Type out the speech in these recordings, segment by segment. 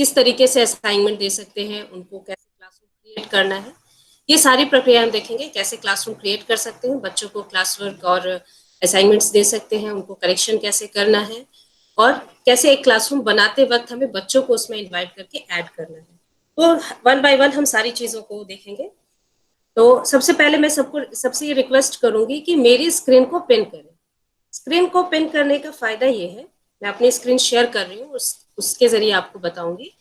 किस तरीके से असाइनमेंट दे सकते हैं, उनको कैसे क्लासरूम क्रिएट करना है, ये सारी प्रक्रिया हम देखेंगे। कैसे क्लासरूम क्रिएट कर सकते हैं, बच्चों को क्लास वर्क और असाइनमेंट्स दे सकते हैं, उनको करेक्शन कैसे करना है, और कैसे एक क्लासरूम बनाते वक्त हमें बच्चों को उसमें इन्वाइट करके ऐड करना है। तो वन बाय वन हम सारी चीज़ों को देखेंगे। तो सबसे पहले मैं सबसे ये रिक्वेस्ट करूंगी कि मेरी स्क्रीन को पिन करें। स्क्रीन को पिन करने का फायदा ये है, मैं अपनी स्क्रीन शेयर कर रही हूँ, उसके जरिए आपको बताऊंगी।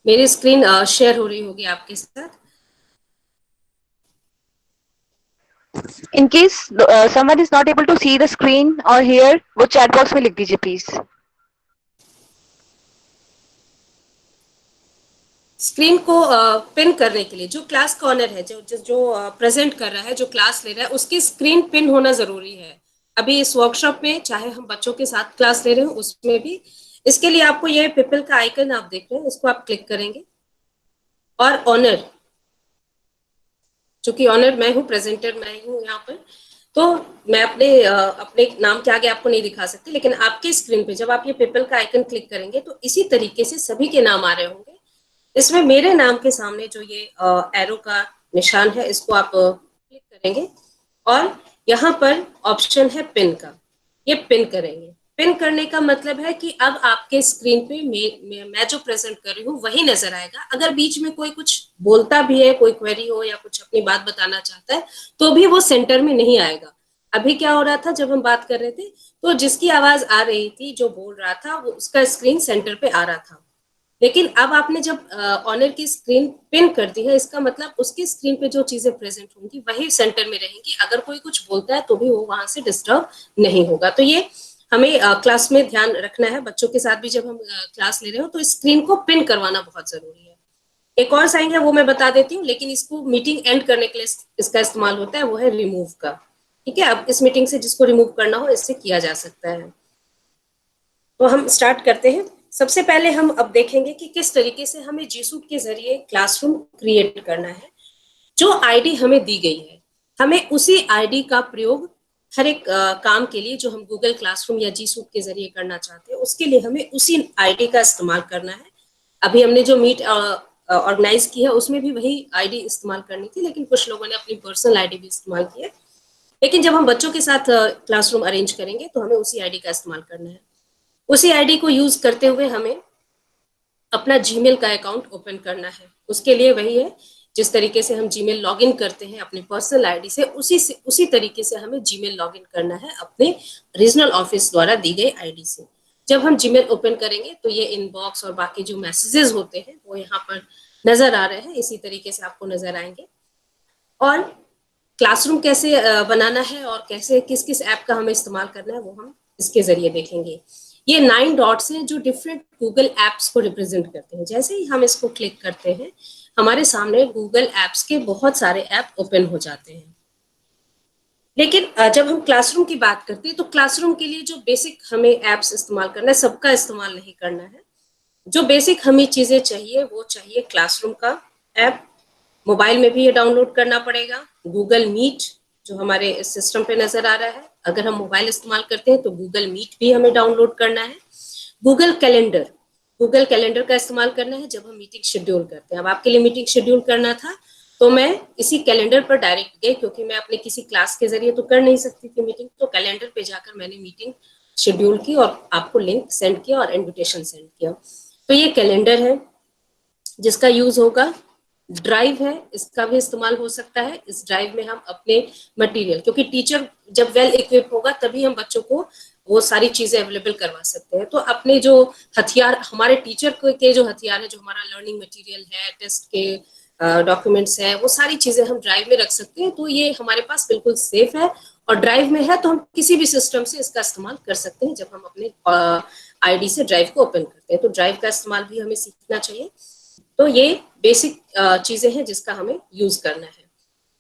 मेरी स्क्रीन शेयर हो रही होगी आपके साथ। In case someone is not able to see the screen or hear, वो chat box में लिख दीजिए please. स्क्रीन को पिन करने के लिए जो क्लास कॉर्नर है, जो प्रेजेंट कर रहा है, जो क्लास ले रहा है, उसकी स्क्रीन पिन होना जरूरी है। अभी इस वर्कशॉप में चाहे हम बच्चों के साथ क्लास ले रहे हो उसमें भी, इसके लिए आपको ये पिपल का आइकन आप देख रहे हैं, इसको आप क्लिक करेंगे और ऑनर, चूंकि ऑनर मैं हूँ, प्रेजेंटर मैं हूँ यहाँ पर, तो मैं अपने नाम के आगे आपको नहीं दिखा सकती, लेकिन आपके स्क्रीन पे जब आप ये पिपल का आइकन क्लिक करेंगे तो इसी तरीके से सभी के नाम आ रहे होंगे। इसमें मेरे नाम के सामने जो ये एरो का निशान है, इसको आप क्लिक करेंगे और यहाँ पर ऑप्शन है पिन का, ये पिन करेंगे। पिन करने का मतलब है कि अब आपके स्क्रीन पे मैं जो प्रेजेंट कर रही हूँ वही नजर आएगा। अगर बीच में कोई कुछ बोलता भी है, कोई क्वेरी हो या कुछ अपनी बात बताना चाहता है, तो भी वो सेंटर में नहीं आएगा। अभी क्या हो रहा था, जब हम बात कर रहे थे तो जिसकी आवाज आ रही थी, जो बोल रहा था, वो उसका स्क्रीन सेंटर पे आ रहा था। लेकिन अब आपने जब ऑनर की स्क्रीन पिन कर दी है, इसका मतलब उसकी स्क्रीन पे जो चीजें प्रेजेंट होंगी वही सेंटर में रहेंगी। अगर कोई कुछ बोलता है तो भी वो वहां से डिस्टर्ब नहीं होगा। तो ये हमें क्लास में ध्यान रखना है। बच्चों के साथ भी जब हम क्लास ले रहे हो तो स्क्रीन को पिन करवाना बहुत जरूरी है। एक और साइन है वो मैं बता देती हूँ, लेकिन इसको मीटिंग एंड करने के लिए इसका इस्तेमाल होता है, वो है रिमूव का। ठीक है, अब इस मीटिंग से जिसको रिमूव करना हो इससे किया जा सकता है। तो हम स्टार्ट करते हैं। सबसे पहले हम अब देखेंगे कि किस तरीके से हमें जी सूट के जरिए क्लासरूम क्रिएट करना है। जो आईडी हमें दी गई है, हमें उसी आईडी का प्रयोग हर एक काम के लिए जो हम गूगल क्लासरूम या जी सूट के जरिए करना चाहते हैं, उसके लिए हमें उसी आईडी का इस्तेमाल करना है। अभी हमने जो मीट ऑर्गेनाइज की है उसमें भी वही आईडी इस्तेमाल करनी थी, लेकिन कुछ लोगों ने अपनी पर्सनल आईडी भी इस्तेमाल की है। लेकिन जब हम बच्चों के साथ क्लासरूम अरेंज करेंगे तो हमें उसी आईडी का इस्तेमाल करना है। उसी आईडी को यूज करते हुए हमें अपना जीमेल का अकाउंट ओपन करना है। उसके लिए वही है, जिस तरीके से हम जीमेल लॉगिन करते हैं अपने पर्सनल आईडी से, उसी तरीके से हमें जीमेल लॉगिन करना है अपने रीजनल ऑफिस द्वारा दी गई आईडी से। जब हम जीमेल ओपन करेंगे तो ये इनबॉक्स और बाकी जो मैसेजेस होते हैं वो यहाँ पर नजर आ रहे हैं, इसी तरीके से आपको नजर आएंगे। और क्लासरूम कैसे बनाना है और कैसे किस किस ऐप का हमें इस्तेमाल करना है वो हम इसके जरिए देखेंगे। ये 9 डॉट्स हैं जो डिफरेंट गूगल एप्स को रिप्रेजेंट करते हैं। जैसे ही हम इसको क्लिक करते हैं, हमारे सामने गूगल एप्स के बहुत सारे ऐप ओपन हो जाते हैं। लेकिन जब हम क्लासरूम की बात करते हैं तो क्लासरूम के लिए जो बेसिक हमें एप्स इस्तेमाल करना है, सबका इस्तेमाल नहीं करना है। जो बेसिक हमें चीजें चाहिए वो चाहिए क्लासरूम का ऐप। मोबाइल में भी ये डाउनलोड करना पड़ेगा। गूगल मीट जो हमारे सिस्टम पे नजर आ रहा है, अगर हम मोबाइल इस्तेमाल करते हैं तो गूगल मीट भी हमें डाउनलोड करना है। गूगल कैलेंडर का इस्तेमाल करना है जब हम मीटिंग शेड्यूल करते हैं। अब आपके लिए मीटिंग शेड्यूल करना था तो मैं इसी कैलेंडर पर डायरेक्ट गई, क्योंकि मैं अपने किसी क्लास के जरिए तो कर नहीं सकती थी मीटिंग, तो कैलेंडर पे जाकर मैंने मीटिंग शेड्यूल की और आपको लिंक सेंड किया और इन्विटेशन सेंड किया। तो ये कैलेंडर है जिसका यूज होगा। ड्राइव है, इसका भी इस्तेमाल हो सकता है। इस ड्राइव में हम अपने मटेरियल, क्योंकि टीचर जब वेल इक्विप होगा तभी हम बच्चों को वो सारी चीजें अवेलेबल करवा सकते हैं। तो अपने जो हथियार, हमारे टीचर के जो हथियार है, जो हमारा लर्निंग मटेरियल है, टेस्ट के डॉक्यूमेंट्स है, वो सारी चीजें हम ड्राइव में रख सकते हैं। तो ये हमारे पास बिल्कुल सेफ है और ड्राइव में है तो हम किसी भी सिस्टम से इसका इस्तेमाल कर सकते हैं जब हम अपने आईडी से ड्राइव को ओपन करते हैं। तो ड्राइव का इस्तेमाल भी हमें सीखना चाहिए। तो ये बेसिक चीजें हैं जिसका हमें यूज करना है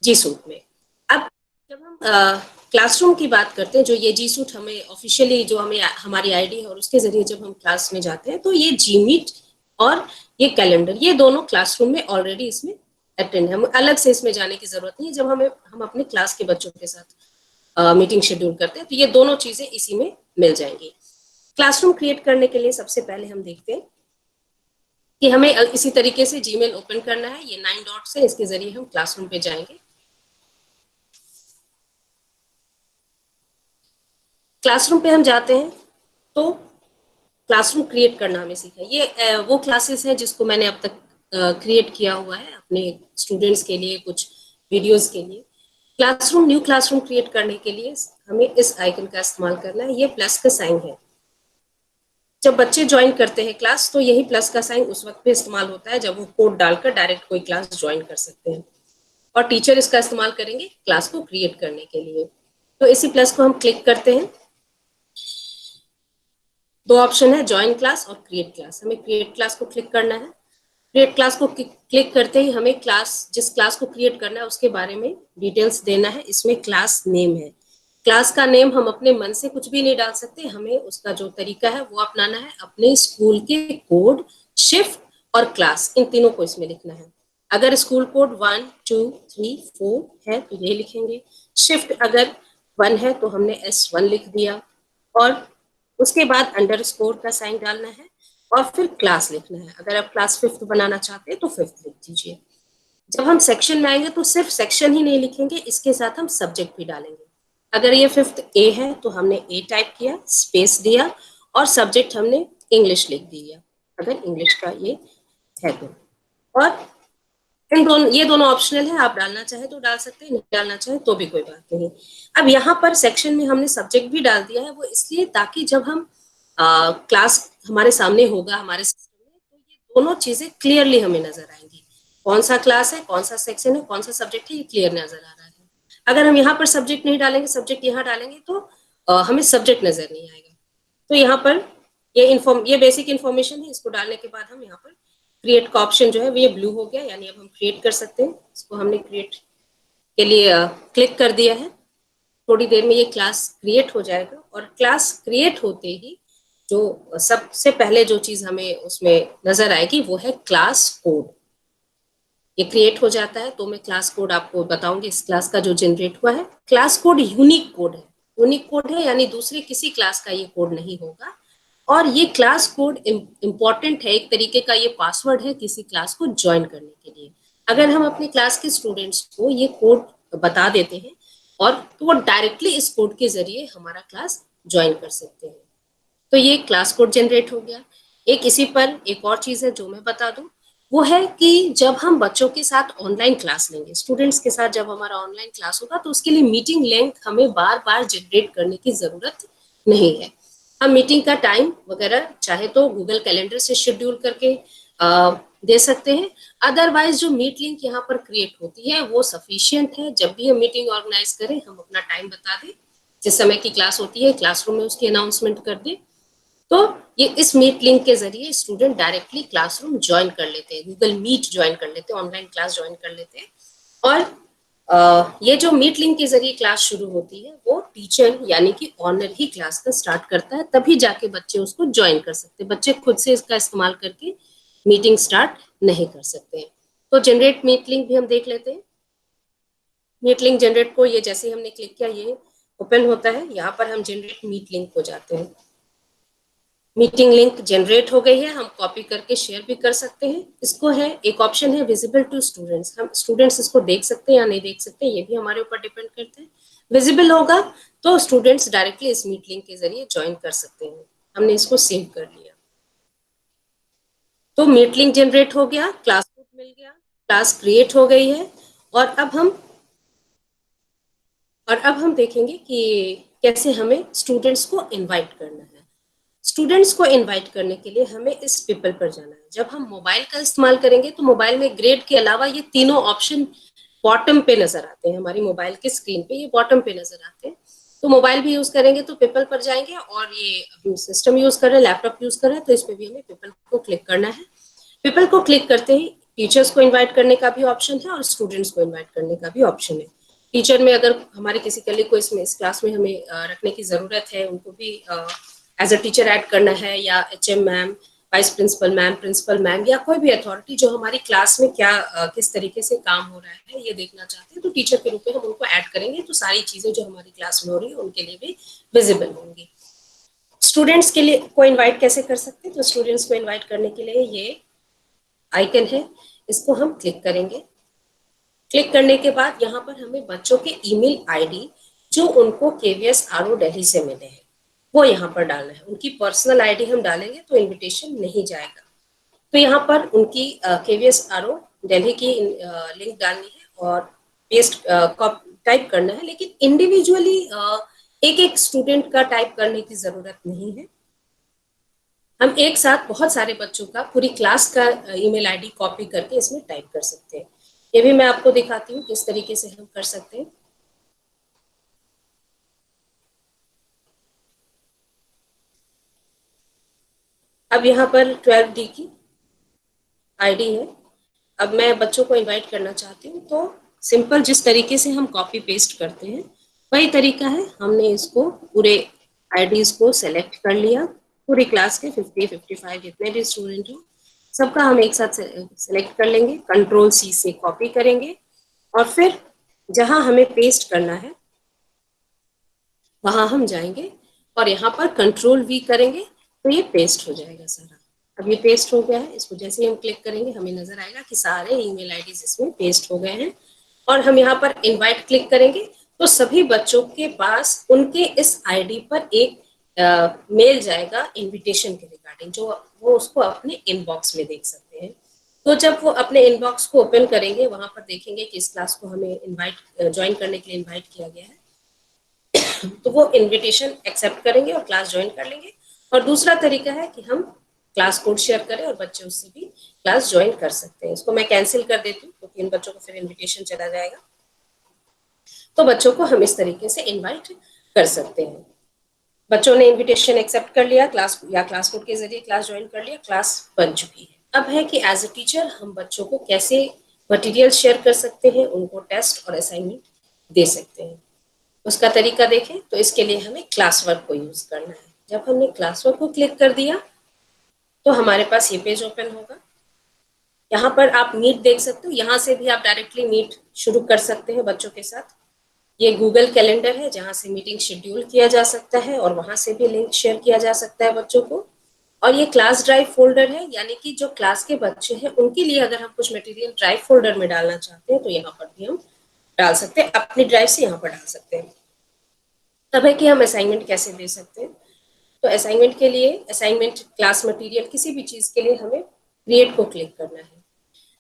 जी सूट में। अब जब हम क्लासरूम की बात करते हैं, जो ये जी सूट हमें ऑफिशियली जो हमें हमारी आईडी है और उसके जरिए जब हम क्लास में जाते हैं, तो ये जी मीट और ये कैलेंडर, ये दोनों क्लासरूम में ऑलरेडी इसमें अटेंड है। हमें अलग से इसमें जाने की जरूरत नहीं है। जब हम अपने क्लास के बच्चों के साथ मीटिंग शेड्यूल करते हैं तो ये दोनों चीजें इसी में मिल जाएंगी। क्लासरूम क्रिएट करने के लिए सबसे पहले हम देखते हैं कि हमें इसी तरीके से जीमेल ओपन करना है। ये 9 डॉट्स है, इसके जरिए हम क्लासरूम पे जाएंगे। क्लासरूम पे हम जाते हैं तो क्लासरूम क्रिएट करना हमें सीखा। ये वो क्लासेस हैं जिसको मैंने अब तक क्रिएट किया हुआ है अपने स्टूडेंट्स के लिए, कुछ वीडियोस के लिए। क्लासरूम, न्यू क्लासरूम क्रिएट करने के लिए हमें इस आइकन का इस्तेमाल करना है। ये प्लस का साइन है। जब बच्चे ज्वाइन करते हैं क्लास तो यही प्लस का साइन उस वक्त पे इस्तेमाल होता है जब वो कोड डालकर डायरेक्ट कोई क्लास ज्वाइन कर सकते हैं, और टीचर इसका इस्तेमाल करेंगे क्लास को क्रिएट करने के लिए। तो इसी प्लस को हम क्लिक करते हैं। दो ऑप्शन है, ज्वाइन क्लास और क्रिएट क्लास। हमें क्रिएट क्लास को क्लिक करना है। क्रिएट क्लास को क्लिक करते ही हमें क्लास, जिस क्लास को क्रिएट करना है उसके बारे में डिटेल्स देना है। इसमें क्लास नेम है। क्लास का नेम हम अपने मन से कुछ भी नहीं डाल सकते, हमें उसका जो तरीका है वो अपनाना है। अपने स्कूल के कोड, शिफ्ट और क्लास, इन तीनों को इसमें लिखना है। अगर स्कूल कोड 1, 2, 3, 4 है तो ये लिखेंगे। शिफ्ट अगर 1 है तो हमने S1 लिख दिया, और उसके बाद अंडरस्कोर का साइन डालना है, और फिर क्लास लिखना है। अगर आप क्लास 5th बनाना चाहते हैं तो 5th लिख दीजिए। जब हम सेक्शन में आएंगे तो सिर्फ सेक्शन ही नहीं लिखेंगे, इसके साथ हम सब्जेक्ट भी डालेंगे। अगर ये 5th A है तो हमने A टाइप किया, स्पेस दिया, और सब्जेक्ट हमने इंग्लिश लिख दिया, अगर इंग्लिश का ये है तो। और ये दोनों ऑप्शनल है, आप डालना चाहे तो डाल सकते हैं, नहीं डालना चाहे तो भी कोई बात नहीं। अब यहाँ पर सेक्शन में हमने सब्जेक्ट भी डाल दिया है, वो इसलिए ताकि जब हम क्लास हमारे सामने होगा हमारे सिस्टम में तो ये दोनों चीजें क्लियरली हमें नजर आएंगी। कौन सा क्लास है, कौन सा सेक्शन है, कौन सा सब्जेक्ट है, ये क्लियर नजर आ रहा है। अगर हम यहाँ पर सब्जेक्ट नहीं डालेंगे, सब्जेक्ट यहाँ डालेंगे तो हमें सब्जेक्ट नजर नहीं आएगा। तो यहाँ पर ये बेसिक इन्फॉर्मेशन है। इसको डालने के बाद हम यहाँ पर क्रिएट का ऑप्शन जो है वो ये ब्लू हो गया, यानी अब हम क्रिएट कर सकते हैं। इसको हमने क्रिएट के लिए क्लिक कर दिया है। थोड़ी देर में ये क्लास क्रिएट हो जाएगा, और क्लास क्रिएट होते ही जो सबसे पहले जो चीज हमें उसमें नजर आएगी वो है क्लास कोड। ये क्रिएट हो जाता है तो मैं क्लास कोड आपको बताऊंगी। इस क्लास का जो जनरेट हुआ है, क्लास कोड यूनिक कोड है। यूनिक कोड है यानी दूसरे किसी क्लास का ये कोड नहीं होगा, और ये क्लास कोड इम्पॉर्टेंट है, एक तरीके का ये पासवर्ड है किसी क्लास को ज्वाइन करने के लिए। अगर हम अपने क्लास के स्टूडेंट्स को ये कोड बता देते हैं, और तो वो डायरेक्टली इस कोड के जरिए हमारा क्लास ज्वाइन कर सकते हैं। तो ये क्लास कोड जनरेट हो गया। एक इसी पर एक और चीज है जो मैं बता दूं, वो है कि जब हम बच्चों के साथ ऑनलाइन क्लास लेंगे, स्टूडेंट्स के साथ जब हमारा ऑनलाइन क्लास होगा, तो उसके लिए मीटिंग लिंक हमें बार बार जनरेट करने की जरूरत नहीं है। हम मीटिंग का टाइम वगैरह चाहे तो गूगल कैलेंडर से शेड्यूल करके दे सकते हैं। अदरवाइज जो मीट लिंक यहाँ पर क्रिएट होती है वो सफिशियंट है। जब भी हम मीटिंग ऑर्गेनाइज करें, हम अपना टाइम बता दें, जिस समय की क्लास होती है क्लासरूम में उसकी अनाउंसमेंट कर दें, तो ये इस मीट लिंक के जरिए स्टूडेंट डायरेक्टली क्लासरूम ज्वाइन कर लेते हैं, गूगल मीट ज्वाइन कर लेते हैं, ऑनलाइन क्लास ज्वाइन कर लेते हैं। और ये जो मीट लिंक के जरिए क्लास शुरू होती है वो टीचर यानी कि ऑनर ही क्लास का स्टार्ट करता है, तभी जाके बच्चे उसको ज्वाइन कर सकते हैं। बच्चे खुद से इसका इस्तेमाल करके मीटिंग स्टार्ट नहीं कर सकते हैं। तो जनरेट मीट लिंक भी हम देख लेते हैं। मीट लिंक जनरेट को ये जैसे हमने क्लिक किया ये ओपन होता है। यहाँ पर हम जनरेट मीट लिंक को जाते हैं। मीटिंग लिंक जनरेट हो गई है, हम कॉपी करके शेयर भी कर सकते हैं। इसको है एक ऑप्शन है विजिबल टू स्टूडेंट्स, हम स्टूडेंट्स इसको देख सकते हैं या नहीं देख सकते, ये भी हमारे ऊपर डिपेंड करता है। विजिबल होगा तो स्टूडेंट्स डायरेक्टली इस मीट लिंक के जरिए ज्वाइन कर सकते हैं। हमने इसको सेव कर लिया। तो मीट लिंक जनरेट हो गया, क्लास कोड मिल गया, क्लास क्रिएट हो गई है। और अब हम देखेंगे कि कैसे हमें स्टूडेंट्स को इनवाइट करना है। स्टूडेंट्स को इनवाइट करने के लिए हमें इस पीपल पर जाना है। जब हम मोबाइल का इस्तेमाल करेंगे तो मोबाइल में ग्रेड के अलावा ये तीनों ऑप्शन बॉटम पे नजर आते हैं। हमारी मोबाइल के स्क्रीन पे ये बॉटम पे नजर आते हैं। तो मोबाइल भी यूज करेंगे तो पीपल पर जाएंगे, और ये सिस्टम यूज कर रहे हैं, लैपटॉप यूज कर रहे हैं, तो इस पे भी हमें पीपल को क्लिक करना है। पीपल को क्लिक करते ही टीचर्स को इन्वाइट करने का भी ऑप्शन है और स्टूडेंट्स को इन्वाइट करने का भी ऑप्शन है। टीचर में अगर हमारे किसी कलीग को इसमें इस क्लास में हमें रखने की जरूरत है, उनको भी एज अ टीचर ऐड करना है, या HM ma'am, vice principal ma'am, principal ma'am, या कोई भी अथॉरिटी जो हमारी क्लास में क्या किस तरीके से काम हो रहा है ये देखना चाहते हैं, तो टीचर के रूप में हम उनको ऐड करेंगे। तो सारी चीजें जो हमारी क्लास में हो रही है उनके लिए भी विजिबल होंगी। स्टूडेंट्स के लिए को इनवाइट कैसे कर सकते हैं? तो स्टूडेंट्स को इनवाइट करने के लिए ये आइकन है, इसको हम क्लिक करेंगे। क्लिक करने के बाद यहाँ पर हमें बच्चों के ईमेल आईडी जो उनको केवीएस आरओ दिल्ली से मिले हैं वो यहाँ पर डालना है। उनकी पर्सनल आईडी हम डालेंगे तो इनविटेशन नहीं जाएगा। तो यहाँ पर उनकी केवीएस आरओ दिल्ली की लिंक डालनी है और पेस्ट टाइप करना है, लेकिन इंडिविजुअली एक एक स्टूडेंट का टाइप करने की जरूरत नहीं है। हम एक साथ बहुत सारे बच्चों का पूरी क्लास का ईमेल आईडी कॉपी करके इसमें टाइप कर सकते हैं। ये भी मैं आपको दिखाती हूँ किस तरीके से हम कर सकते हैं। अब यहाँ पर 12D की आईडी है। अब मैं बच्चों को इनवाइट करना चाहती हूँ, तो सिंपल जिस तरीके से हम कॉपी पेस्ट करते हैं वही तरीका है। हमने इसको पूरे आईडीज को सेलेक्ट कर लिया, पूरी क्लास के 50-55 जितने भी स्टूडेंट हैं सबका हम एक साथ सेलेक्ट कर लेंगे, कंट्रोल सी से कॉपी करेंगे और फिर जहां हमें पेस्ट करना है वहां हम जाएंगे और यहाँ पर कंट्रोल वी करेंगे तो ये पेस्ट हो जाएगा सारा। अब ये पेस्ट हो गया है, इसको जैसे ही हम क्लिक करेंगे हमें नजर आएगा कि सारे ईमेल आईडीज इसमें पेस्ट हो गए हैं। और हम यहाँ पर इनवाइट क्लिक करेंगे तो सभी बच्चों के पास उनके इस आईडी पर एक मेल जाएगा इनविटेशन के रिगार्डिंग, जो वो उसको अपने इनबॉक्स में देख सकते हैं। तो जब वो अपने इनबॉक्स को ओपन करेंगे वहां पर देखेंगे कि इस क्लास को हमें इनवाइट ज्वाइन करने के लिए इनवाइट किया गया है, तो वो इनविटेशन एक्सेप्ट करेंगे और क्लास ज्वाइन कर लेंगे। और दूसरा तरीका है कि हम क्लास कोड शेयर करें और बच्चे उससे भी क्लास ज्वाइन कर सकते हैं। इसको मैं कैंसिल कर देती हूँ क्योंकि इन बच्चों को फिर इनविटेशन चला जाएगा। तो बच्चों को हम इस तरीके से इनवाइट कर सकते हैं। बच्चों ने इनविटेशन एक्सेप्ट कर लिया, क्लास या क्लास कोड के जरिए क्लास ज्वाइन कर लिया, क्लास बन चुकी है। अब है कि एज ए टीचर हम बच्चों को कैसे मटेरियल शेयर कर सकते हैं, उनको टेस्ट और असाइनमेंट दे सकते हैं। उसका तरीका देखें तो इसके लिए हमें क्लास वर्क को यूज करना है। जब हमने क्लास वर्क को क्लिक कर दिया तो हमारे पास ये पेज ओपन होगा। यहाँ पर आप मीट देख सकते हो, यहाँ से भी आप डायरेक्टली मीट शुरू कर सकते हैं बच्चों के साथ। ये गूगल कैलेंडर है जहाँ से मीटिंग शेड्यूल किया जा सकता है और वहां से भी लिंक शेयर किया जा सकता है बच्चों को। और ये क्लास ड्राइव फोल्डर है, यानी कि जो क्लास के बच्चे हैं उनके लिए अगर हम कुछ मटेरियल ड्राइव फोल्डर में डालना चाहते हैं तो यहाँ पर भी हम डाल सकते हैं, अपनी ड्राइव से यहाँ पर डाल सकते हैं। तब है कि हम असाइनमेंट कैसे दे सकते हैं। तो असाइनमेंट के लिए, असाइनमेंट क्लास मटेरियल किसी भी चीज के लिए हमें क्रिएट को क्लिक करना है।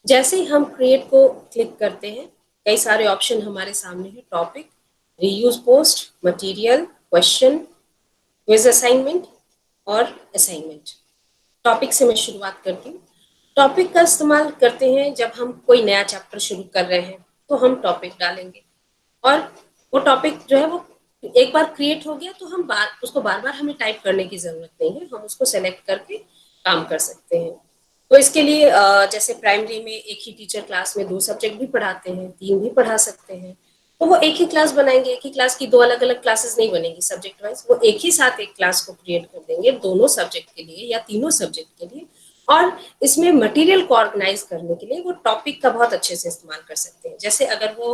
जैसे ही हम क्रिएट को क्लिक करते हैं कई सारे ऑप्शन हमारे सामने है, topic, reuse post, material, question, quiz assignment और असाइनमेंट। टॉपिक से मैं शुरुआत करती हूँ। टॉपिक का इस्तेमाल करते हैं जब हम कोई नया चैप्टर शुरू कर रहे हैं तो हम टॉपिक डालेंगे और वो टॉपिक जो है वो एक बार क्रिएट हो गया तो हम उसको बार बार हमें टाइप करने की जरूरत नहीं है, हम उसको सेलेक्ट करके काम कर सकते हैं। तो इसके लिए जैसे प्राइमरी में एक ही टीचर क्लास में 2 सब्जेक्ट भी पढ़ाते हैं, 3 भी पढ़ा सकते हैं, तो वो एक ही क्लास बनाएंगे। एक ही क्लास की 2 अलग अलग क्लासेस नहीं बनेगी सब्जेक्ट वाइज, वो एक ही साथ एक क्लास को क्रिएट कर देंगे दोनों सब्जेक्ट के लिए या तीनों सब्जेक्ट के लिए। और इसमें मटेरियल को ऑर्गेनाइज करने के लिए वो टॉपिक का बहुत अच्छे से इस्तेमाल कर सकते हैं। जैसे अगर वो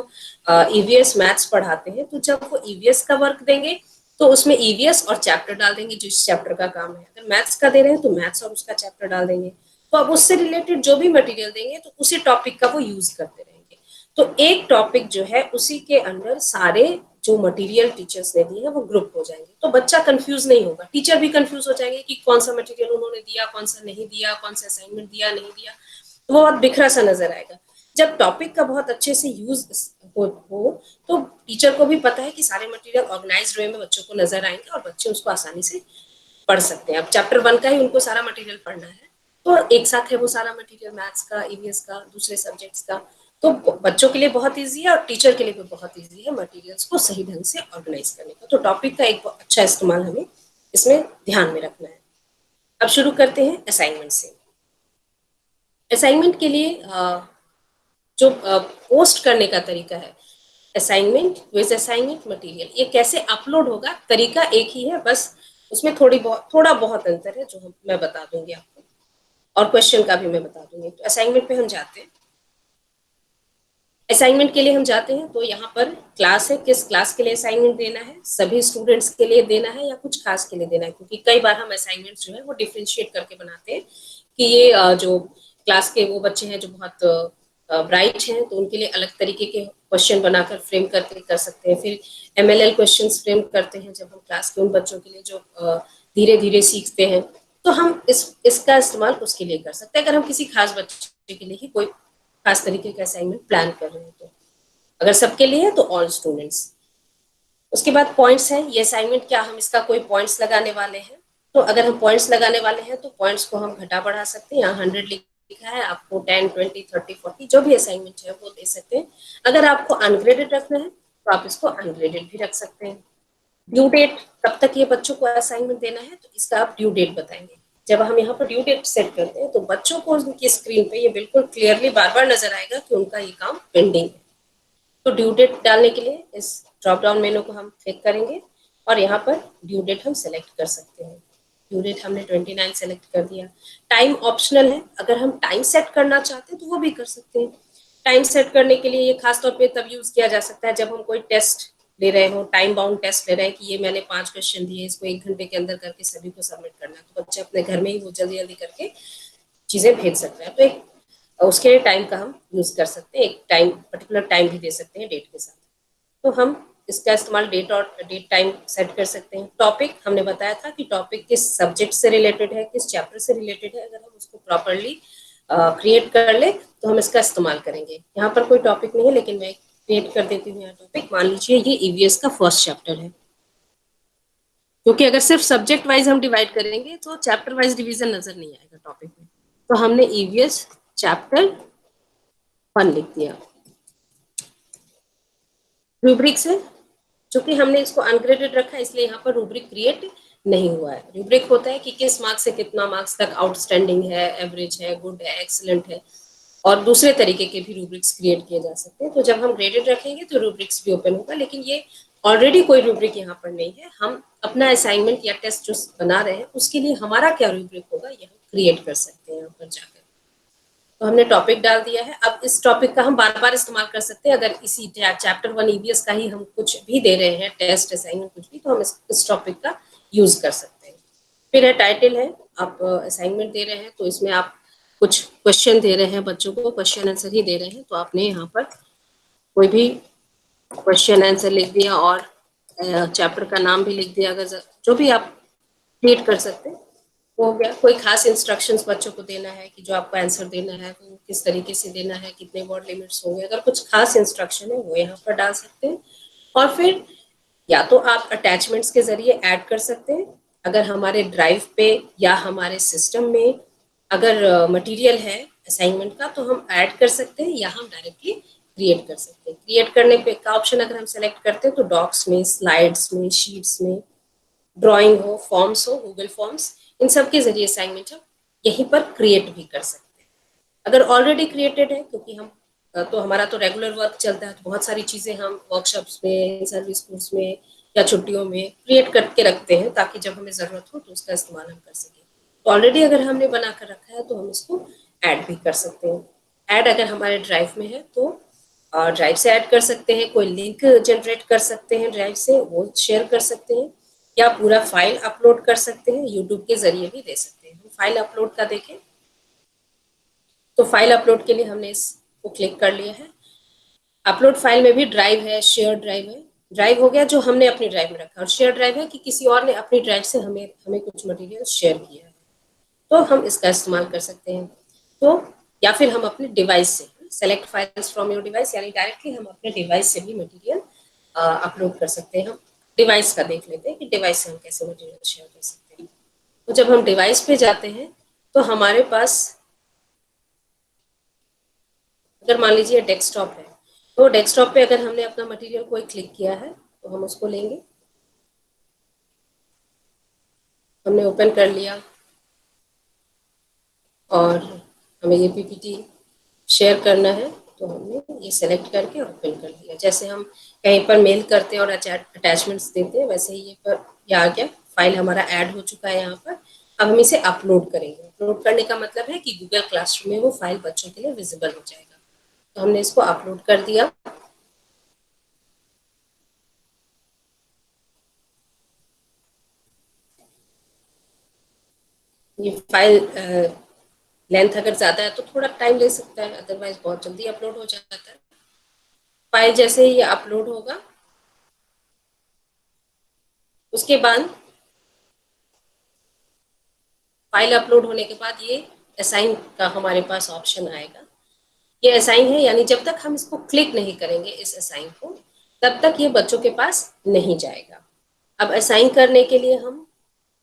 ईवीएस मैथ्स पढ़ाते हैं तो जब वो ईवीएस का वर्क देंगे तो उसमें ईवीएस और चैप्टर डाल देंगे जो इस चैप्टर का काम है। अगर मैथ्स का दे रहे हैं तो मैथ्स और उसका चैप्टर डाल देंगे। तो अब उससे रिलेटेड जो भी मटेरियल देंगे तो उसी टॉपिक का वो यूज करते रहेंगे। तो एक टॉपिक जो है उसी के अंदर सारे जो मटेरियल टीचर्स ने दिए हैं वो ग्रुप हो जाएंगे, तो बच्चा कंफ्यूज नहीं होगा, टीचर भी कंफ्यूज हो जाएंगे कि कौन सा मटेरियल उन्होंने दिया, कौन सा नहीं दिया, कौन सा असाइनमेंट दिया नहीं दिया, तो वो बहुत बिखरा सा नजर आएगा। जब टॉपिक का बहुत अच्छे से यूज हो तो टीचर को भी पता है कि सारे मटेरियल ऑर्गेनाइज्ड वे में बच्चों को नजर आएंगे और बच्चे उसको आसानी से पढ़ सकते हैं। अब चैप्टर 1 का ही उनको सारा मटेरियल पढ़ना है तो एक साथ है वो सारा मटेरियल, मैथ्स का, ईवीएस का, दूसरे सब्जेक्ट्स का, तो बच्चों के लिए बहुत ईजी है और टीचर के लिए भी बहुत ईजी है मटेरियल्स को सही ढंग से ऑर्गेनाइज करने का। तो टॉपिक का एक अच्छा इस्तेमाल हमें इसमें ध्यान में रखना है। अब शुरू करते हैं असाइनमेंट से। असाइनमेंट के लिए जो पोस्ट करने का तरीका है, असाइनमेंट, क्विज असाइनमेंट, मटेरियल, ये कैसे अपलोड होगा, तरीका एक ही है, बस उसमें थोड़ा बहुत अंतर है जो मैं बता दूंगी आपको, और क्वेश्चन का भी मैं बता दूंगी। तो असाइनमेंट पे हम जाते हैं। असाइनमेंट के लिए हम जाते हैं तो यहाँ पर क्लास है, किस क्लास के लिए असाइनमेंट देना है, सभी स्टूडेंट्स के लिए देना है या कुछ खास के लिए देना है, क्योंकि कई बार हम असाइनमेंट जो है वो डिफ्रेंशिएट करके बनाते हैं कि ये जो क्लास के वो बच्चे हैं जो बहुत ब्राइट हैं तो उनके लिए अलग तरीके के क्वेश्चन बनाकर फ्रेम करके कर सकते हैं। फिर MLL क्वेश्चन फ्रेम करते हैं जब हम क्लास के उन बच्चों के लिए जो धीरे धीरे सीखते हैं, तो हम इसका इस्तेमाल उसके लिए कर सकते हैं अगर हम किसी खास बच्चे के लिए ही कोई खास तरीके का असाइनमेंट प्लान कर रहे हैं। तो अगर सबके लिए है तो ऑल स्टूडेंट्स। उसके बाद पॉइंट्स है, ये असाइनमेंट क्या हम इसका कोई पॉइंट्स लगाने वाले हैं, तो अगर हम पॉइंट्स लगाने वाले हैं तो पॉइंट्स को हम घटा बढ़ा सकते हैं। यहाँ 100 लिखा है, आपको 10, 20, 30, 40 जो भी असाइनमेंट है वो दे सकते हैं। अगर आपको अनग्रेडेड रखना है तो आप इसको अनग्रेडेड भी रख सकते हैं। ड्यू डेट, कब तक ये बच्चों को असाइनमेंट देना है तो इसका आप ड्यू डेट बताएंगे। जब हम यहाँ पर ड्यू डेट सेट करते हैं तो बच्चों को उनकी स्क्रीन पे ये बिल्कुल क्लियरली बार बार नजर आएगा कि उनका ये काम पेंडिंग है। तो ड्यू डेट डालने के लिए इस ड्रॉप डाउन मेनू को हम क्लिक करेंगे और यहाँ पर ड्यू डेट हम सेलेक्ट कर सकते हैं। ड्यू डेट हमने 29 सेलेक्ट कर दिया। टाइम ऑप्शनल है, अगर हम टाइम सेट करना चाहते हैं तो वो भी कर सकते हैं। टाइम सेट करने के लिए ये खासतौर पे तब यूज किया जा सकता है जब हम कोई टेस्ट ले रहे हो, टाइम बाउंड टेस्ट ले रहे हैं कि ये मैंने 5 क्वेश्चन दिए, इसको 1 घंटे के अंदर करके सभी को सबमिट करना है, तो बच्चे अपने घर में ही वो जल्दी जल्दी करके चीजें भेज सकते हैं। तो एक उसके लिए टाइम का हम यूज कर सकते हैं, एक टाइम पर्टिकुलर टाइम भी दे सकते हैं डेट के साथ। तो हम इसका इस्तेमाल डेट और डेट टाइम सेट कर सकते हैं। टॉपिक हमने बताया था कि टॉपिक किस सब्जेक्ट से रिलेटेड है, किस चैप्टर से रिलेटेड है, अगर हम उसको प्रॉपरली क्रिएट कर ले तो हम इसका इस्तेमाल करेंगे। यहाँ पर कोई टॉपिक नहीं है लेकिन मैं क्रिएट कर देती हूँ यहाँ टॉपिक। मान लीजिए ये EVS का फर्स्ट चैप्टर है, क्योंकि अगर सिर्फ सब्जेक्ट वाइज हम डिवाइड करेंगे तो चैप्टर वाइज डिवीजन नजर नहीं आएगा टॉपिक में। तो हमने EVS चैप्टर 1 लिख दिया। रूब्रिक से, चूंकि हमने इसको अनग्रेडेड रखा है इसलिए यहाँ पर रूब्रिक क्रिएट नहीं हुआ है। रूब्रिक होता है कि किस मार्क्स से कितना मार्क्स तक आउटस्टैंडिंग है, एवरेज है, गुड है, एक्सीलेंट है, और दूसरे तरीके के भी रूब्रिक्स क्रिएट किए जा सकते हैं। तो जब हम ग्रेडेड रखेंगे तो रूब्रिक्स भी ओपन होगा, लेकिन ये ऑलरेडी कोई रूब्रिक यहाँ पर नहीं है। हम अपना असाइनमेंट या टेस्ट जो बना रहे हैं उसके लिए हमारा क्या रूब्रिक होगा ये हम क्रिएट कर सकते हैं यहाँ पर जाकर। तो हमने टॉपिक डाल दिया है। अब इस टॉपिक का हम बार बार इस्तेमाल कर सकते हैं। अगर इसी चैप्टर 1 EVS का ही हम कुछ भी दे रहे हैं, टेस्ट असाइनमेंट कुछ भी, तो हम इस टॉपिक का यूज कर सकते हैं। फिर है टाइटल है, आप असाइनमेंट दे रहे हैं तो इसमें आप कुछ क्वेश्चन दे रहे हैं, बच्चों को क्वेश्चन आंसर ही दे रहे हैं, तो आपने यहाँ पर कोई भी क्वेश्चन आंसर लिख दिया और चैप्टर का नाम भी लिख दिया। अगर जो भी आप क्रिएट कर सकते हैं वो हो गया। कोई खास इंस्ट्रक्शंस बच्चों को देना है कि जो आपको आंसर देना है वो किस तरीके से देना है, कितने वर्ड लिमिट्स होंगे, अगर कुछ खास इंस्ट्रक्शन है वो यहाँ पर डाल सकते हैं। और फिर या तो आप अटैचमेंट्स के जरिए ऐड कर सकते हैं, अगर हमारे ड्राइव पे या हमारे सिस्टम में अगर मटेरियल है असाइनमेंट का तो हम ऐड कर सकते हैं, या हम डायरेक्टली क्रिएट कर सकते हैं। क्रिएट करने पे का ऑप्शन अगर हम सेलेक्ट करते हैं तो डॉक्स में, स्लाइड्स में, शीट्स में, ड्राइंग हो, फॉर्म्स हो, गूगल फॉर्म्स, इन सब के जरिए असाइनमेंट हम यहीं पर क्रिएट भी कर सकते हैं। अगर ऑलरेडी क्रिएटेड है, क्योंकि हम तो हमारा तो रेगुलर वर्क चलता है तो बहुत सारी चीजें हम वर्कशॉप्स में, सर्विस कोर्स में या छुट्टियों में क्रिएट करके रखते हैं ताकि जब हमें जरूरत हो तो उसका इस्तेमाल हम कर सकें। तो ऑलरेडी अगर हमने बना कर रखा है तो हम इसको ऐड भी कर सकते हैं। ऐड अगर हमारे ड्राइव में है तो ड्राइव से ऐड कर सकते हैं, कोई लिंक जनरेट कर सकते हैं ड्राइव से, वो शेयर कर सकते हैं, या पूरा फाइल अपलोड कर सकते हैं, यूट्यूब के जरिए भी दे सकते हैं। फाइल अपलोड का देखें तो फाइल अपलोड के लिए हमने इसको क्लिक कर लिया है। अपलोड फाइल में भी ड्राइव है, शेयर ड्राइव है। ड्राइव हो गया जो हमने अपनी ड्राइव में रखा, और शेयर ड्राइव है कि किसी और ने अपनी ड्राइव से हमें कुछ मटेरियल शेयर किया है, तो हम इसका इस्तेमाल कर सकते हैं। तो या फिर हम अपने डिवाइस से select files from your device, यानी डायरेक्टली हम अपने डिवाइस से भी मटेरियल अपलोड कर सकते हैं। हम डिवाइस का देख लेते हैं कि डिवाइस से हम कैसे मटेरियल शेयर कर सकते हैं। तो जब हम डिवाइस पे जाते हैं तो हमारे पास अगर मान लीजिए डेस्कटॉप है, तो डेस्कटॉप पे अगर हमने अपना मटेरियल कोई क्लिक किया है तो हम उसको लेंगे, हमने ओपन कर लिया और हमें ये PPT शेयर करना है तो हमने ये सेलेक्ट करके ओपन कर लिया। जैसे हम कहीं पर मेल करते हैं और अटैचमेंट्स देते हैं वैसे ही ये आ गया, फाइल हमारा ऐड हो चुका है यहाँ पर। अब हम इसे अपलोड करेंगे। अपलोड करने का मतलब है कि गूगल क्लासरूम में वो फाइल बच्चों के लिए विजिबल हो जाएगा। तो हमने इसको अपलोड कर दिया। ये फाइल लेंथ अगर ज्यादा है तो थोड़ा टाइम ले सकता है, अदरवाइज बहुत जल्दी अपलोड हो जाता है। फाइल जैसे ही ये अपलोड होगा उसके बाद फाइल अपलोड होने के बाद ये असाइन का हमारे पास ऑप्शन आएगा। ये असाइन है, यानी जब तक हम इसको क्लिक नहीं करेंगे इस असाइन को, तब तक ये बच्चों के पास नहीं जाएगा। अब असाइन करने के लिए हम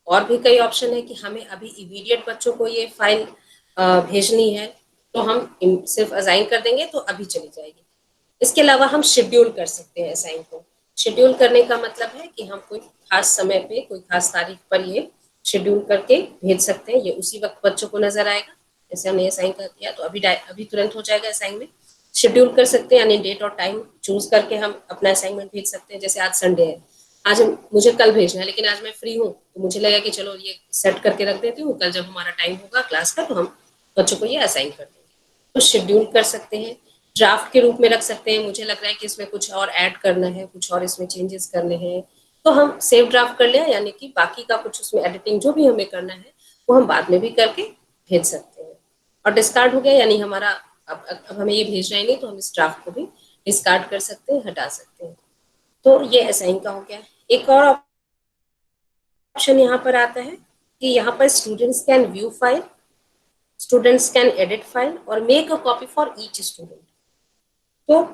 और भी कई ऑप्शन है कि हमें अभी इमीडिएट बच्चों को ये फाइल भेजनी है तो हम सिर्फ असाइन कर देंगे तो अभी चली जाएगी। इसके अलावा हम शेड्यूल कर सकते हैं असाइन को। शेड्यूल करने का मतलब है कि हम कोई खास समय पे कोई खास तारीख पर ये शेड्यूल करके भेज सकते हैं। ये उसी वक्त बच्चों को नजर आएगा। जैसे हमने असाइन कर दिया तो अभी तुरंत हो जाएगा असाइनमेंट। शेड्यूल कर सकते हैं, यानी डेट और टाइम चूज करके हम अपना असाइनमेंट भेज सकते हैं। जैसे आज संडे है, आज मुझे कल भेजना है, लेकिन आज मैं फ्री हूँ तो मुझे लगा कि चलो ये सेट करके रख देती हूँ, कल जब हमारा टाइम होगा क्लास का तो हम बच्चों को ये असाइन कर देंगे। तो शेड्यूल कर सकते हैं, ड्राफ्ट के रूप में रख सकते हैं। मुझे लग रहा है कि इसमें कुछ और ऐड करना है, कुछ और इसमें चेंजेस करने हैं, तो हम सेव ड्राफ्ट कर लें, यानी कि बाकी का कुछ उसमें एडिटिंग जो भी हमें करना है वो हम बाद में भी करके भेज सकते हैं। और डिस्कार्ड हो गया, यानी हमारा अब हमें ये भेजना ही नहीं तो हम इस ड्राफ्ट को भी डिस्कार्ड कर सकते हैं, हटा सकते हैं। तो ये असाइन का हो गया। एक और ऑप्शन यहाँ पर आता है कि यहाँ पर students can view file, students can edit file और make a copy for each student. तो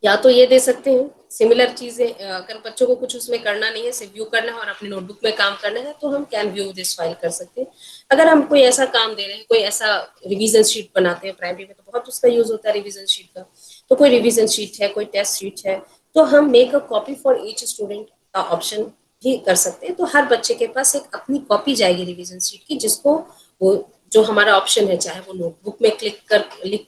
या तो ये दे सकते हैं सिमिलर चीजें, अगर बच्चों को कुछ उसमें करना नहीं है, सिर्फ व्यू करना है और अपनी नोटबुक में काम करना है, तो हम कैन व्यू दिस फाइल कर सकते हैं। अगर हम कोई ऐसा काम दे रहे हैं, कोई ऐसा रिवीजन शीट बनाते हैं, प्राइमरी में तो बहुत उसका यूज होता है रिवीजन शीट का, तो कोई रिवीजन शीट है, कोई टेस्ट शीट है, तो हम make a copy for each student का ऑप्शन भी कर सकते हैं। तो हर बच्चे के पास एक अपनी कॉपी जाएगी रिवीजन शीट की, जिसको वो जो हमारा ऑप्शन है, चाहे वो नोटबुक में क्लिक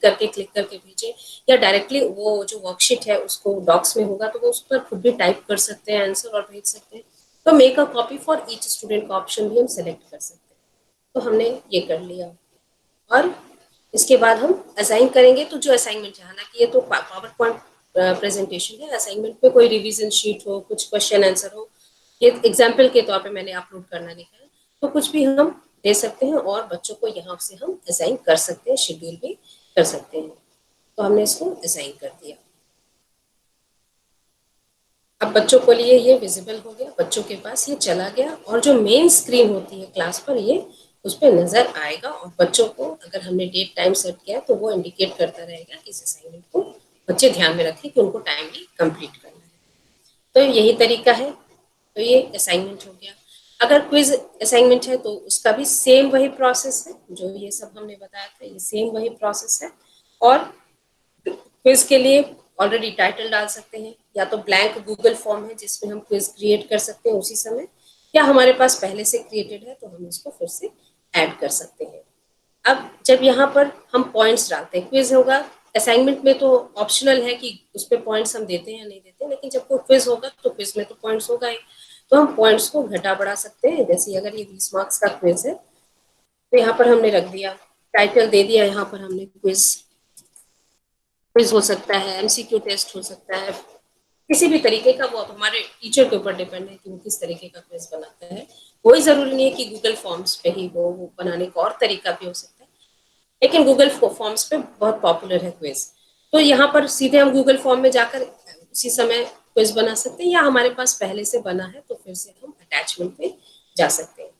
करके भेजे, या डायरेक्टली वो जो वर्कशीट है उसको डॉक्स में होगा तो वो उस पर खुद भी टाइप कर सकते हैं आंसर और भेज सकते हैं। तो make a copy for each student का ऑप्शन भी हम सेलेक्ट कर सकते हैं। तो हमने ये कर लिया। और इसके बाद हम असाइन करेंगे, तो जो असाइनमेंट है, हालांकि ये तो पावर पॉइंट प्रेजेंटेशन है, असाइनमेंट पे कोई रिवीजन शीट हो, कुछ क्वेश्चन आंसर हो, ये एग्जाम्पल के तौर पे मैंने अपलोड करना लिखा है, तो कुछ भी हम दे सकते हैं और बच्चों को यहाँ से हम असाइन कर सकते हैं, शेड्यूल भी कर सकते हैं। तो हमने इसको असाइन कर दिया। अब बच्चों के लिए ये विजिबल हो गया, बच्चों के पास ये चला गया, और जो मेन स्क्रीन होती है क्लास पर ये उस पर नजर आएगा, और बच्चों को अगर हमने डेट टाइम सेट किया तो वो इंडिकेट करता रहेगा कि इस असाइनमेंट को बच्चे ध्यान में रखें कि उनको टाइमली कंप्लीट करना है। तो यही तरीका है। तो ये असाइनमेंट हो गया। अगर क्विज असाइनमेंट है तो उसका भी सेम वही प्रोसेस है, जो ये सब हमने बताया था, ये सेम वही प्रोसेस है। और क्विज के लिए ऑलरेडी टाइटल डाल सकते हैं, या तो ब्लैंक गूगल फॉर्म है जिसमें हम क्विज क्रिएट कर सकते हैं उसी समय, या हमारे पास पहले से क्रिएटेड है तो हम इसको फिर से ऐड कर सकते हैं। अब जब यहाँ पर हम पॉइंट्स डालते हैं, क्विज होगा, असाइनमेंट में तो ऑप्शनल है कि उस पर पॉइंट्स हम देते हैं या नहीं देते हैं, लेकिन जब कोई क्विज होगा तो क्विज में तो पॉइंट्स होगा ही, तो हम पॉइंट्स को घटा बढ़ा सकते हैं। जैसे अगर ये 20 मार्क्स का क्विज है तो यहाँ पर हमने रख दिया, टाइटल दे दिया, यहाँ पर हमने क्विज, क्विज हो सकता है, एमसीक्यू टेस्ट हो सकता है, किसी भी तरीके का, वो हमारे टीचर के ऊपर डिपेंड है कि वो किस तरीके का क्विज बनाता है। कोई जरूरी नहीं है कि गूगल फॉर्म्स पे ही वो बनाने का और तरीका भी हो सकता है, लेकिन गूगल फॉर्म्स पे बहुत पॉपुलर है क्विज। तो यहाँ पर सीधे हम गूगल फॉर्म में जाकर उसी समय क्विज बना सकते हैं, या हमारे पास पहले से बना है तो फिर से हम अटैचमेंट में जा सकते हैं।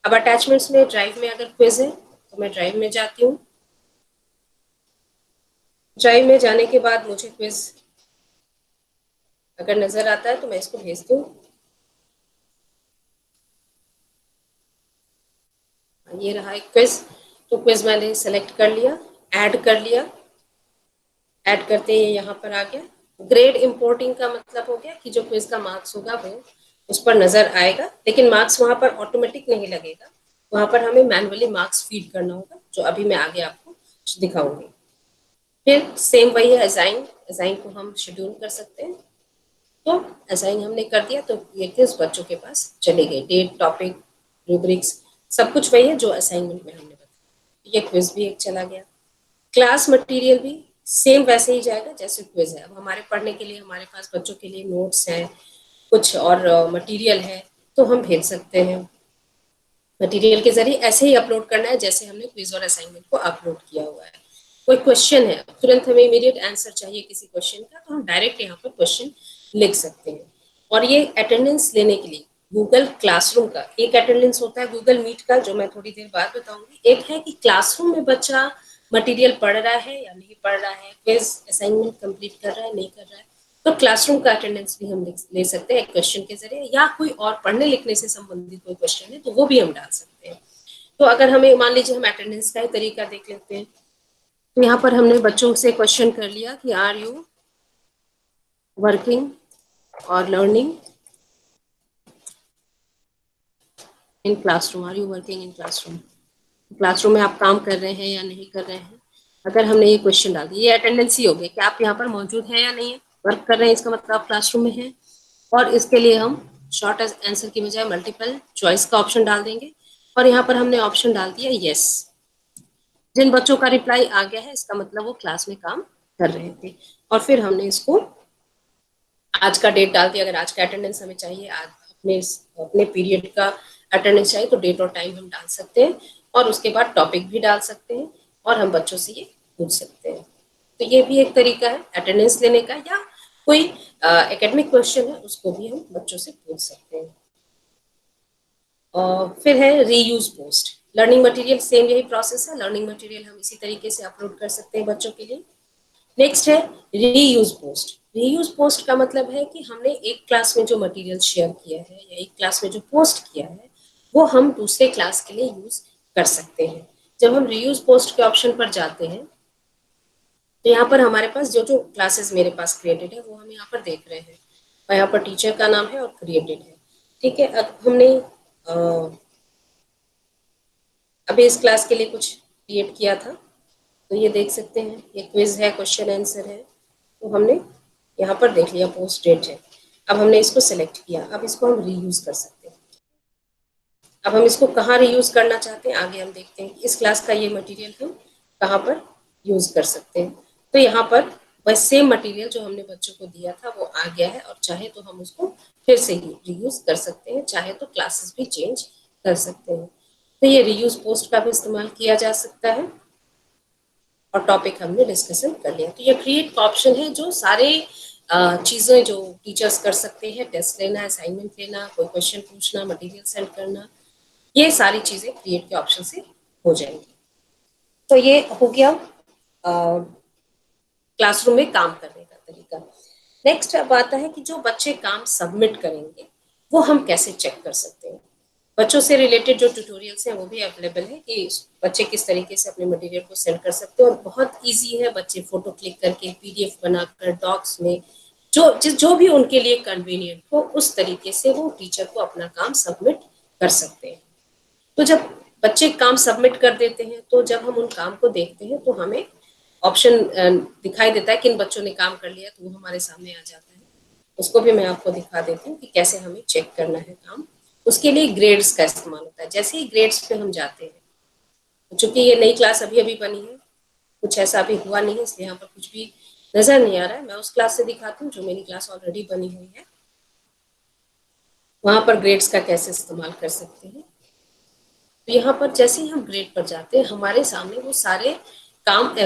अब अटैचमेंट्स में ड्राइव में अगर क्विज है तो मैं ड्राइव में जाती हूँ। ड्राइव में जाने के बाद मुझे क्विज अगर नजर आता है तो मैं इसको भेज दूँ। ये रहा एक क्विज, तो क्विज मैंने सेलेक्ट कर लिया, ऐड कर लिया। ऐड करते ही यहाँ पर आ गया। ग्रेड इंपोर्टिंग का मतलब हो गया कि जो क्विज का मार्क्स होगा वो उस पर नजर आएगा, लेकिन मार्क्स वहां पर ऑटोमेटिक नहीं लगेगा, वहां पर हमें मैनुअली मार्क्स फीड करना होगा, जो अभी मैं आगे आपको दिखाऊंगी। फिर सेम वही है असाइन, असाइन को हम शेड्यूल कर सकते हैं। तो असाइन हमने कर दिया तो ये क्विज बच्चों के पास चले गए, डेट, टॉपिक, रूब्रिक्स, सब कुछ वही है जो असाइनमेंट में हमने बताया। ये क्विज भी एक चला गया। क्लास मटेरियल भी सेम वैसे ही जाएगा जैसे क्विज है। अब हमारे पढ़ने के लिए हमारे पास बच्चों के लिए नोट्स हैं, कुछ और मटेरियल है, तो हम भेज सकते हैं। मटेरियल के जरिए ऐसे ही अपलोड करना है जैसे हमने क्विज और असाइनमेंट को अपलोड किया हुआ है। कोई क्वेश्चन है, तुरंत हमें इमीडिएट आंसर चाहिए किसी क्वेश्चन का, तो हम डायरेक्ट यहाँ पर क्वेश्चन लिख सकते हैं। और ये अटेंडेंस लेने के लिए गूगल क्लासरूम का एक अटेंडेंस होता है, गूगल मीट का, जो मैं थोड़ी देर बाद बताऊंगी। एक है कि क्लासरूम में बच्चा मटेरियल पढ़ रहा है या नहीं पढ़ रहा है, क्विज असाइनमेंट कंप्लीट कर रहा है नहीं कर रहा है, तो क्लासरूम का अटेंडेंस भी हम ले सकते हैं एक क्वेश्चन के जरिए, या कोई और पढ़ने लिखने से संबंधित कोई क्वेश्चन है तो वो भी हम डाल सकते हैं। तो अगर हमें मान लीजिए हम अटेंडेंस का ही तरीका देख लेते हैं, तो यहाँ पर हमने बच्चों से क्वेश्चन कर लिया कि आर यू वर्किंग और learning in classroom, are you working in classroom, classroom में आप काम कर रहे हैं या नहीं कर रहे हैं। अगर हमने ये क्वेश्चन डाल दिया, ये अटेंडेंस ही हो गया कि आप यहाँ पर मौजूद हैं या नहीं है, वर्क कर रहे हैं, इसका मतलब आप क्लासरूम में हैं। और इसके लिए हम शॉर्ट आंसर की बजाय मल्टीपल चॉइस का ऑप्शन डाल देंगे, और यहाँ पर हमने ऑप्शन डाल दिया यस। जिन बच्चों का रिप्लाई आ गया है इसका मतलब वो क्लास में काम कर रहे थे। और फिर हमने इसको आज का डेट डाल दिया, अगर आज का अटेंडेंस हमें चाहिए, आज अपने अपने पीरियड का अटेंडेंस चाहिए तो डेट और टाइम हम डाल सकते हैं, और उसके बाद टॉपिक भी डाल सकते हैं, और हम बच्चों से ये पूछ सकते हैं। तो ये भी एक तरीका है अटेंडेंस लेने का, या कोई एकेडमिक क्वेश्चन है उसको भी हम बच्चों से पूछ सकते हैं। फिर है reuse post, learning material, same यही प्रोसेस है, लर्निंग मटेरियल हम इसी तरीके से अपलोड कर सकते हैं बच्चों के लिए। नेक्स्ट है रीयूज पोस्ट। रीयूज पोस्ट का मतलब है कि हमने एक क्लास में जो मटेरियल शेयर किया है या एक क्लास में जो पोस्ट किया है वो हम दूसरे क्लास के लिए यूज कर सकते हैं। जब हम रीयूज पोस्ट के ऑप्शन पर जाते हैं तो यहाँ पर हमारे पास जो जो क्लासेस मेरे पास क्रिएटेड है वो हम यहाँ पर देख रहे हैं, और यहाँ पर टीचर का नाम है और क्रिएटेड है। ठीक है, अब हमने अभी इस क्लास के लिए कुछ क्रिएट किया था, तो ये देख सकते हैं, ये क्विज है, क्वेश्चन आंसर है, तो हमने यहाँ पर देख लिया, पोस्ट डेट है। अब हमने इसको सिलेक्ट किया, अब इसको हम रीयूज कर सकते हैं। अब हम इसको कहाँ रीयूज करना चाहते हैं आगे हम देखते हैं, इस क्लास का ये मटेरियल हम कहाँ पर यूज कर सकते हैं। तो यहाँ पर वह सेम मटेरियल जो हमने बच्चों को दिया था वो आ गया है, और चाहे तो हम उसको फिर से ही रीयूज कर सकते हैं, चाहे तो क्लासेस भी चेंज कर सकते हैं। तो ये रीयूज पोस्ट का भी इस्तेमाल किया जा सकता है, और टॉपिक हमने डिस्कशन कर लिया। तो ये क्रिएट का ऑप्शन है जो सारे चीज़ें जो टीचर्स कर सकते हैं, टेस्ट लेना, असाइनमेंट लेना, कोई क्वेश्चन पूछना, मटेरियल सेंड करना, ये सारी चीज़ें क्रिएट के ऑप्शन से हो जाएंगी। तो ये हो गया क्लासरूम में काम करने का तरीका। नेक्स्ट अब आता है कि जो बच्चे काम सबमिट करेंगे वो हम कैसे चेक कर सकते हैं। बच्चों से रिलेटेड जो ट्यूटोरियल्स हैं वो भी अवेलेबल है कि बच्चे किस तरीके से अपने मटेरियल को सेंड कर सकते हैं, और बहुत इजी है, बच्चे फोटो क्लिक करके पीडीएफ बनाकर डॉक्स में जो भी उनके लिए कन्वीनियंट हो उस तरीके से वो टीचर को अपना काम सबमिट कर सकते हैं। तो जब बच्चे काम सबमिट कर देते हैं तो जब हम उन काम को देखते हैं तो हमें ऑप्शन दिखाई देता है किन बच्चों ने काम कर लिया, तो वो हमारे सामने आ जाता है। उसको भी मैं आपको दिखा देती हूँ कि कैसे हमें चेक करना है काम। उसके लिए ग्रेड्स का इस्तेमाल होता है। जैसे ही ग्रेड्स पे हम जाते हैं, चूंकि ये नई क्लास अभी अभी बनी है, कुछ ऐसा अभी हुआ नहीं है, इसलिए यहाँ पर कुछ भी नजर नहीं आ रहा है। मैं उस क्लास से दिखाती हूँ जो मेरी क्लास ऑलरेडी बनी हुई है, वहां पर ग्रेड्स का कैसे इस्तेमाल कर सकते हैं। तो यहाँ पर जैसे ही हम ग्रेड पर जाते हैं हमारे सामने वो सारे काम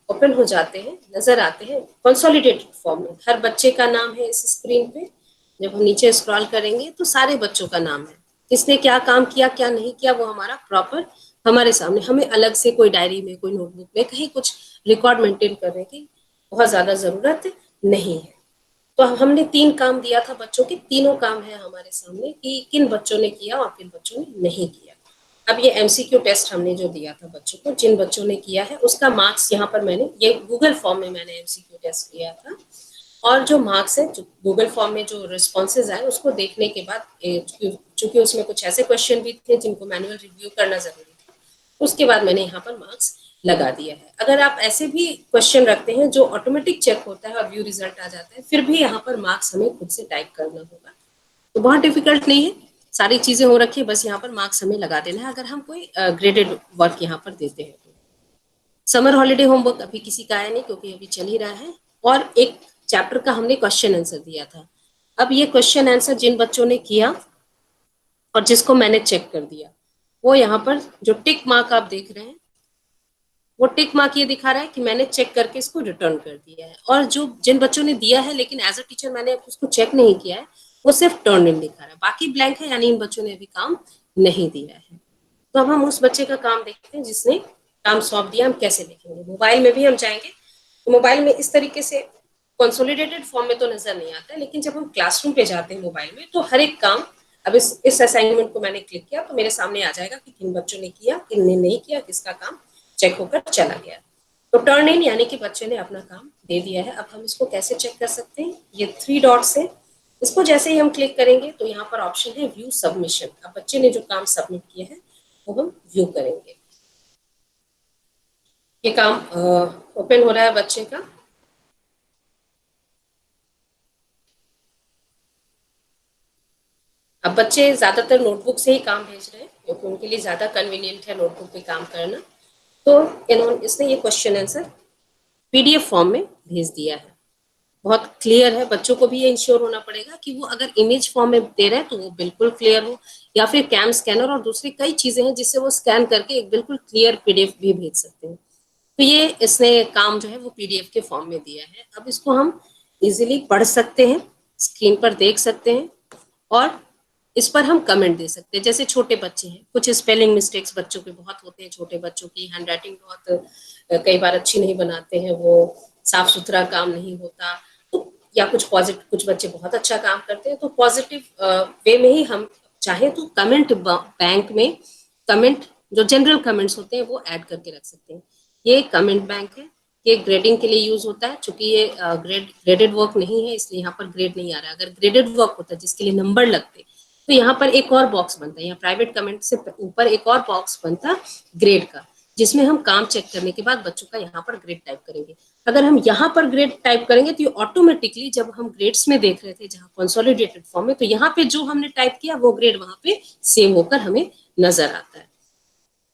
ओपन हो जाते हैं, नजर आते हैं कंसोलिडेटेड फॉर्म में। हर बच्चे का नाम है इस स्क्रीन पे। जब हम नीचे स्क्रॉल करेंगे तो सारे बच्चों का नाम है, किसने क्या काम किया क्या नहीं किया वो हमारा प्रॉपर हमारे सामने। हमें अलग से कोई डायरी में, कोई नोटबुक में कहीं कुछ रिकॉर्ड मेंटेन करने की बहुत ज्यादा जरूरत नहीं है। तो हमने 3 काम दिया था बच्चों के, तीनों काम है हमारे सामने कि किन बच्चों ने किया और किन बच्चों ने नहीं किया। अब ये एमसीक्यू टेस्ट हमने जो दिया था बच्चों को, जिन बच्चों ने किया है उसका मार्क्स यहाँ पर मैंने ये गूगल फॉर्म में मैंने एमसीक्यू टेस्ट लिया था, और जो मार्क्स है जो गूगल फॉर्म में जो रिस्पॉन्सेज आए उसको देखने के बाद, चूंकि उसमें कुछ ऐसे क्वेश्चन भी थे जिनको मैनुअल रिव्यू करना जरूरी था, उसके बाद मैंने यहाँ पर मार्क्स लगा दिया है। अगर आप ऐसे भी क्वेश्चन रखते हैं जो ऑटोमेटिक चेक होता है और व्यू रिजल्ट आ जाता है, फिर भी यहाँ पर मार्क्स हमें खुद से टाइप करना होगा। तो बहुत डिफिकल्ट नहीं है, सारी चीजें हो रखी है, बस यहाँ पर मार्क्स हमें लगा देना है अगर हम कोई ग्रेडेड वर्क यहाँ पर देते हैं। समर हॉलीडे होमवर्क अभी किसी का आया नहीं क्योंकि अभी चल ही रहा है, और एक चैप्टर का हमने क्वेश्चन आंसर दिया था। अब ये क्वेश्चन आंसर जिन बच्चों ने किया और जिसको मैंने चेक कर दिया, वो यहाँ पर जो टिक मार्क आप देख रहे हैं, वो टिक मार्क ये दिखा रहा है कि मैंने चेक करके इसको रिटर्न कर दिया है। और जो जिन बच्चों ने दिया है लेकिन एज अ टीचर मैंने उसको चेक नहीं किया है, वो सिर्फ टर्न इन दिखा रहा है, बाकी ब्लैंक है, यानी इन बच्चों ने अभी काम नहीं दिया है। तो अब हम उस बच्चे का काम देखते हैं जिसने काम सौंप दिया। हम कैसे देखेंगे, मोबाइल में भी हम जाएंगे तो मोबाइल में इस तरीके से कंसोलिडेटेड फॉर्म में तो नजर नहीं आता है, लेकिन जब हम क्लासरूम पे जाते हैं मोबाइल में तो हर एक काम, अब इस असाइनमेंट को मैंने क्लिक किया तो मेरे सामने आ जाएगा कि किन बच्चों ने किया, किन ने नहीं किया, किसका काम चेक होकर चला गया। तो टर्न इन यानी कि बच्चे ने अपना काम दे दिया है। अब हम इसको कैसे चेक कर सकते हैं, ये 3 डॉट्स है, इसको जैसे ही हम क्लिक करेंगे तो यहाँ पर ऑप्शन है व्यू सबमिशन। अब बच्चे ने जो काम सबमिट किया है वो हम व्यू करेंगे। ये काम ओपन हो रहा है बच्चे का। अब बच्चे ज्यादातर नोटबुक से ही काम भेज रहे हैं क्योंकि उनके लिए ज्यादा कन्वीनियंट है नोटबुक पे काम करना। तो इसने ये क्वेश्चन आंसर पीडीएफ फॉर्म में भेज दिया है। बहुत क्लियर है, बच्चों को भी ये इंश्योर होना पड़ेगा कि वो अगर इमेज फॉर्म में दे रहे हैं तो वो बिल्कुल क्लियर हो, या फिर कैम स्कैनर और दूसरी कई चीजें हैं जिससे वो स्कैन करके एक बिल्कुल क्लियर पीडीएफ भी भेज सकते हैं। तो ये इसने काम जो है वो पीडीएफ के फॉर्म में दिया है। अब इसको हम इजीली पढ़ सकते हैं, स्क्रीन पर देख सकते हैं, और इस पर हम कमेंट दे सकते हैं। जैसे छोटे बच्चे हैं, कुछ स्पेलिंग मिस्टेक्स बच्चों के बहुत होते हैं, छोटे बच्चों की हैंडराइटिंग बहुत कई बार अच्छी नहीं बनाते हैं, वो साफ सुथरा काम नहीं होता, तो या कुछ बच्चे बहुत अच्छा काम करते हैं, तो पॉजिटिव वे में ही हम चाहे तो कमेंट बैंक में कमेंट, जो जनरल कमेंट्स होते हैं वो ऐड करके रख सकते हैं। ये कमेंट बैंक है, ये ग्रेडिंग के लिए यूज होता है। चूंकि ये ग्रेडेड वर्क नहीं है इसलिए यहाँ पर ग्रेड नहीं आ रहा है। अगर ग्रेडेड वर्क होता है जिसके लिए नंबर लगते तो यहाँ पर एक और बॉक्स बनता है, यहाँ प्राइवेट कमेंट से ऊपर एक और बॉक्स बनता ग्रेड का, जिसमें हम काम चेक करने के बाद बच्चों का यहाँ पर ग्रेड टाइप करेंगे। अगर हम यहाँ पर ग्रेड टाइप करेंगे तो ये ऑटोमेटिकली, जब हम ग्रेड्स में देख रहे थे जहाँ कंसोलिडेटेड फॉर्म में, तो यहाँ पे जो हमने टाइप किया वो ग्रेड वहां पे सेव होकर हमें नजर आता है।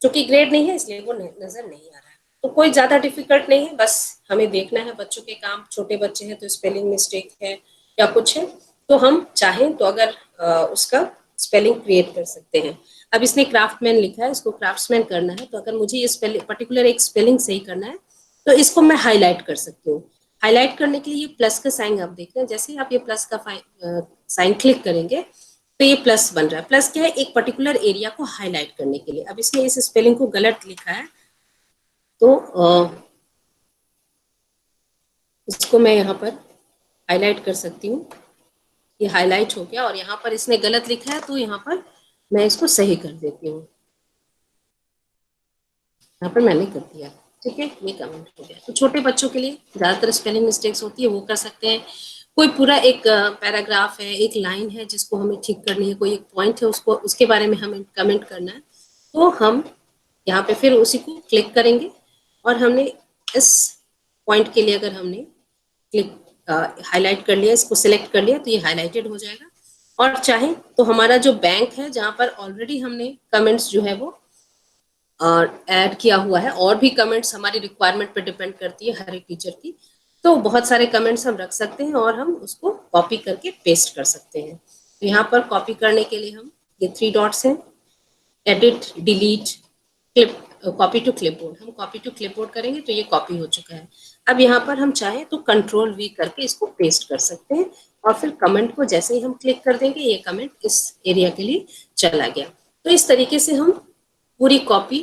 क्योंकि ग्रेड नहीं है इसलिए वो नजर नहीं आ रहा है। तो कोई ज्यादा डिफिकल्ट नहीं है, बस हमें देखना है बच्चों के काम। छोटे बच्चे हैं तो स्पेलिंग मिस्टेक है या कुछ है तो हम चाहें तो अगर उसका स्पेलिंग क्रिएट कर सकते हैं। अब इसने क्राफ्टमैन लिखा है, इसको क्राफ्ट्समैन करना है, तो अगर मुझे ये स्पेलिंग पर्टिकुलर एक स्पेलिंग सही करना है तो इसको मैं हाईलाइट कर सकती हूँ। हाईलाइट करने के लिए ये प्लस का साइन आप देख रहे हैं, जैसे ही आप ये प्लस का साइन क्लिक करेंगे तो ये प्लस बन रहा है। प्लस क्या है, एक पर्टिकुलर एरिया को हाईलाइट करने के लिए। अब इसने इस स्पेलिंग को गलत लिखा है तो इसको मैं यहाँ पर हाईलाइट कर सकती हूँ। ये हाईलाइट हो गया, और यहाँ पर इसने गलत लिखा है तो यहाँ पर मैं इसको सही कर देती हूँ। यहाँ पर मैंने कर दिया, ठीक है, ये कमेंट हो गया। तो छोटे बच्चों के लिए ज्यादातर स्पेलिंग मिस्टेक्स होती है, वो कर सकते हैं। कोई पूरा एक पैराग्राफ है, एक लाइन है जिसको हमें ठीक करनी है, कोई एक पॉइंट है उसको, उसके बारे में हमें कमेंट करना है, तो हम यहाँ पे फिर उसी को क्लिक करेंगे, और हमने इस पॉइंट के लिए अगर हमने क्लिक हाईलाइट कर लिया, इसको सिलेक्ट कर लिया, तो ये हाईलाइटेड हो जाएगा। और चाहे तो हमारा जो बैंक है जहाँ पर ऑलरेडी हमने कमेंट्स जो है वो ऐड किया हुआ है, और भी कमेंट्स हमारी रिक्वायरमेंट पे डिपेंड करती है हर एक टीचर की, तो बहुत सारे कमेंट्स हम रख सकते हैं और हम उसको कॉपी करके पेस्ट कर सकते हैं। तो यहाँ पर कॉपी करने के लिए हम ये 3 डॉट्स हैं, edit, delete, clip, copy to clipboard, हम कॉपी टू क्लिपबोर्ड करेंगे तो ये कॉपी हो चुका है। अब यहाँ पर हम चाहें तो कंट्रोल V करके इसको पेस्ट कर सकते हैं, और फिर कमेंट को जैसे ही हम क्लिक कर देंगे ये कमेंट इस एरिया के लिए चला गया। तो इस तरीके से हम पूरी कॉपी,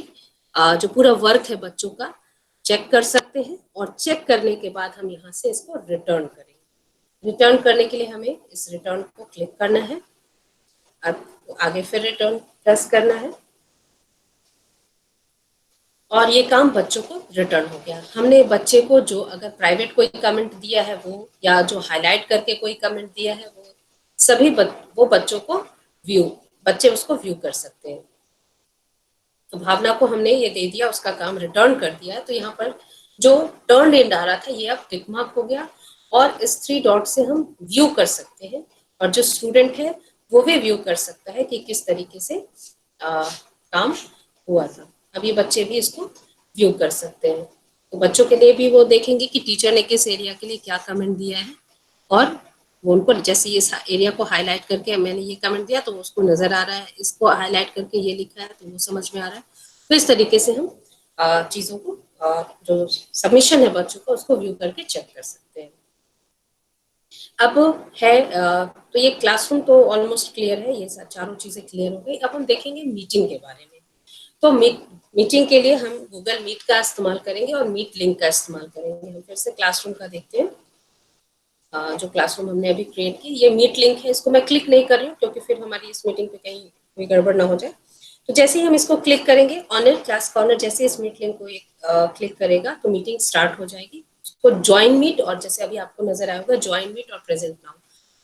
जो पूरा वर्क है बच्चों का, चेक कर सकते हैं, और चेक करने के बाद हम यहाँ से इसको रिटर्न करेंगे। रिटर्न करने के लिए हमें इस रिटर्न को क्लिक करना है, अब आगे फिर रिटर्न प्रेस करना है, और ये काम बच्चों को रिटर्न हो गया। हमने बच्चे को जो अगर प्राइवेट कोई कमेंट दिया है वो, या जो हाईलाइट करके कोई कमेंट दिया है वो, सभी वो बच्चों को बच्चे उसको व्यू कर सकते हैं। तो भावना को हमने ये दे दिया, उसका काम रिटर्न कर दिया। तो यहाँ पर जो टर्न इन आ रहा था ये अब टिक मार्क हो गया, और इस 3 डॉट से हम व्यू कर सकते हैं, और जो स्टूडेंट है वो भी व्यू कर सकता है कि किस तरीके से काम हुआ था। अब ये बच्चे भी इसको व्यू कर सकते हैं। तो बच्चों के लिए भी वो देखेंगे कि टीचर ने किस एरिया के लिए क्या कमेंट दिया है, और वो उनको जैसे ये एरिया को हाईलाइट करके मैंने ये कमेंट दिया तो उसको नजर आ रहा है, इसको हाईलाइट करके ये लिखा है तो वो समझ में आ रहा है। तो इस तरीके से हम चीजों को जो सबमिशन है बच्चों का उसको व्यू करके चेक कर सकते हैं। अब है तो ये क्लासरूम तो ऑलमोस्ट क्लियर है, ये चारों चीजें क्लियर हो गई। अब हम देखेंगे मीटिंग के बारे में। तो मीटिंग के लिए हम गूगल मीट का इस्तेमाल करेंगे और मीट लिंक का इस्तेमाल करेंगे। हम फिर से क्लासरूम का देखते हैं। जो क्लासरूम हमने अभी क्रिएट की, ये मीट लिंक है, इसको मैं क्लिक नहीं कर रही हूँ क्योंकि फिर हमारी इस मीटिंग पे कहीं कोई गड़बड़ ना हो जाए। तो जैसे ही हम इसको क्लिक करेंगे ऑन क्लास कॉर्नर, जैसे इस मीट लिंक को क्लिक करेगा तो मीटिंग स्टार्ट हो जाएगी। तो ज्वाइन मीट, और जैसे अभी आपको नजर आया होगा ज्वाइन मीट और प्रेजेंट नाउ,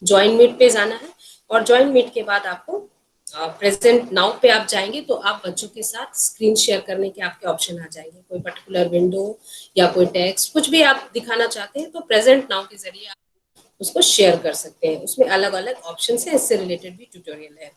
ज्वाइन मीट पे जाना है और ज्वाइन मीट के बाद आपको प्रेजेंट नाउ पे आप जाएंगे तो आप बच्चों के साथ स्क्रीन शेयर करने के आपके ऑप्शन आ जाएंगे। कोई पर्टिकुलर विंडो या कोई टेक्स्ट कुछ भी आप दिखाना चाहते हैं तो प्रेजेंट नाउ के जरिए आप उसको शेयर कर सकते हैं। उसमें अलग अलग ऑप्शन है, इससे रिलेटेड भी ट्यूटोरियल है।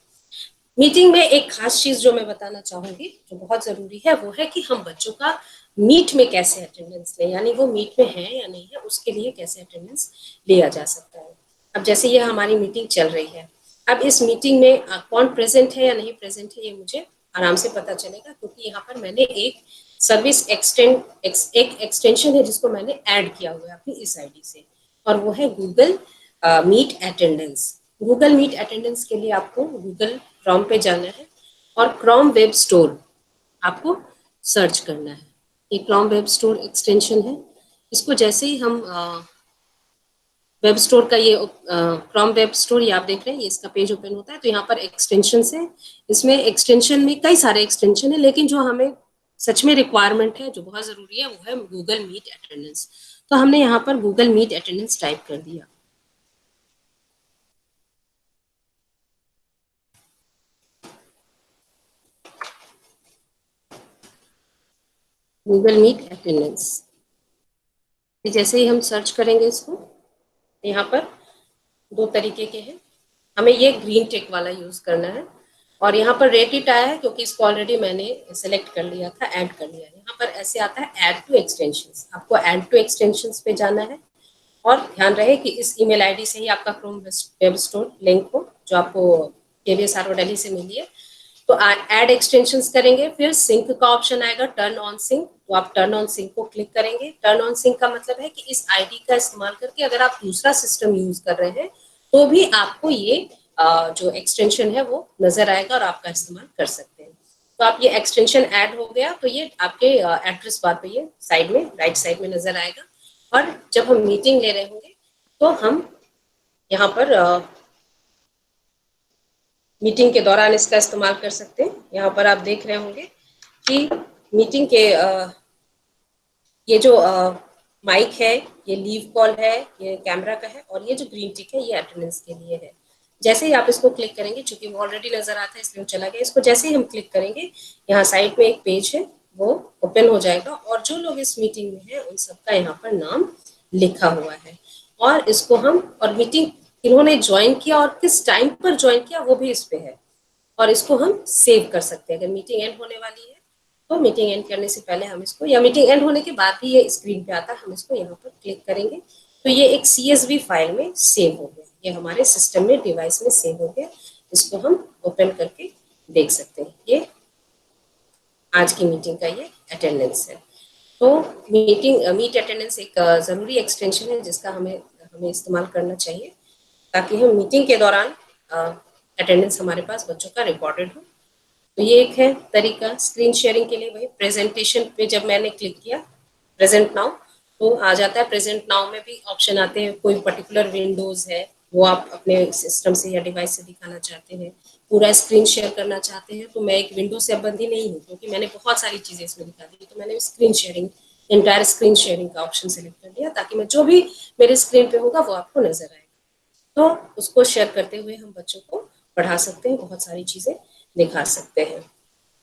मीटिंग में एक खास चीज जो मैं बताना चाहूंगी जो बहुत जरूरी है वो है कि हम बच्चों का मीट में कैसे अटेंडेंस लें, यानी वो मीट में है या नहीं है उसके लिए कैसे अटेंडेंस लिया जा सकता है। अब जैसे ये हमारी मीटिंग चल रही है, अब इस मीटिंग में कौन प्रेजेंट है या नहीं प्रेजेंट है ये मुझे आराम से पता चलेगा क्योंकि यहाँ पर मैंने एक सर्विस एक एक्सटेंशन है जिसको मैंने ऐड किया हुआ है अपनी इस आईडी से, और वो है Google meet attendance. Google meet attendance के लिए आपको गूगल क्रोम पे जाना है और क्रोम वेब स्टोर आपको सर्च करना है। ये क्रोम वेब स्टोर एक्सटेंशन है, इसको जैसे ही हम वेब स्टोर का ये क्रोम वेब स्टोर ये आप देख रहे हैं, ये इसका पेज ओपन होता है तो यहाँ पर एक्सटेंशन है। इसमें एक्सटेंशन में कई सारे एक्सटेंशन है लेकिन जो हमें सच में रिक्वायरमेंट है जो बहुत जरूरी है वो है गूगल मीट अटेंडेंस। तो हमने यहाँ पर गूगल मीट अटेंडेंस टाइप कर दिया। गूगल मीट अटेंडेंस जैसे ही हम सर्च करेंगे इसको, यहाँ पर दो तरीके के हैं। हमें ये ग्रीन टिक वाला यूज करना है और यहाँ पर रेट इट आया है क्योंकि इसको ऑलरेडी मैंने सेलेक्ट कर लिया था, ऐड कर लिया है। यहाँ पर ऐसे आता है ऐड टू एक्सटेंशंस, आपको ऐड टू एक्सटेंशंस पे जाना है और ध्यान रहे कि इस ईमेल आईडी से ही आपका क्रोम वेब स्टोर लिंक हो जो आपको केवीएस आरओ दिल्ली से मिली है। तो ऐड एक्सटेंशंस करेंगे, फिर सिंक का ऑप्शन आएगा टर्न ऑन सिंक, तो आप टर्न ऑन सिंक को क्लिक करेंगे। टर्न ऑन सिंक का मतलब है कि इस आईडी का इस्तेमाल करके अगर आप दूसरा सिस्टम यूज कर रहे हैं तो भी आपको ये जो एक्सटेंशन है वो नजर आएगा और आपका इस्तेमाल कर सकते हैं। तो आप ये एक्सटेंशन ऐड हो गया तो ये आपके एड्रेस बार पे ये साइड में राइट साइड में नजर आएगा। और जब हम मीटिंग ले रहे होंगे तो हम यहाँ पर मीटिंग के दौरान इसका इस्तेमाल कर सकते हैं। यहाँ पर आप देख रहे होंगे कि मीटिंग के ये जो माइक है, ये लीव कॉल है, ये कैमरा का है और ये जो ग्रीन टिक है ये अटेंडेंस के लिए है। जैसे ही आप इसको क्लिक करेंगे, चूंकि वो ऑलरेडी नजर आता है इसलिए वो चला गया, इसको जैसे ही हम क्लिक करेंगे यहाँ साइड में एक पेज है वो ओपन हो जाएगा और जो लोग इस मीटिंग में है उन सबका यहाँ पर नाम लिखा हुआ है। और इसको हम और मीटिंग इन्होंने ज्वाइन किया और किस टाइम पर ज्वाइन किया वो भी इस पे है और इसको हम सेव कर सकते हैं। अगर मीटिंग एंड होने वाली है तो मीटिंग एंड करने से पहले हम इसको, या मीटिंग एंड होने के बाद भी ये स्क्रीन पे आता है, हम इसको यहाँ पर क्लिक करेंगे तो ये एक CSV फाइल में सेव हो गया, ये हमारे सिस्टम में डिवाइस में सेव हो गया। इसको हम ओपन करके देख सकते हैं। ये आज की मीटिंग का ये अटेंडेंस है। तो मीट अटेंडेंस एक जरूरी एक्सटेंशन है जिसका हमें इस्तेमाल करना चाहिए ताकि हम मीटिंग के दौरान अटेंडेंस हमारे पास बच्चों का रिकॉर्डेड हो। तो ये एक है तरीका स्क्रीन शेयरिंग के लिए। वही प्रेजेंटेशन पे जब मैंने क्लिक किया प्रेजेंट नाउ तो आ जाता है। प्रेजेंट नाउ में भी ऑप्शन आते हैं, कोई पर्टिकुलर विंडोज है वो आप अपने सिस्टम से या डिवाइस से दिखाना चाहते हैं, पूरा स्क्रीन शेयर करना चाहते हैं। तो मैं एक विंडो से अब बंदी नहीं हूँ क्योंकि मैंने बहुत सारी चीजें इसमें दिखा दी, तो मैंने screen sharing entire screen sharing का ऑप्शन सेलेक्ट कर दिया ताकि मैं जो भी मेरे स्क्रीन पे होगा वो आपको नजर आएगा। तो उसको शेयर करते हुए हम बच्चों को पढ़ा सकते हैं, बहुत सारी चीजें दिखा सकते हैं।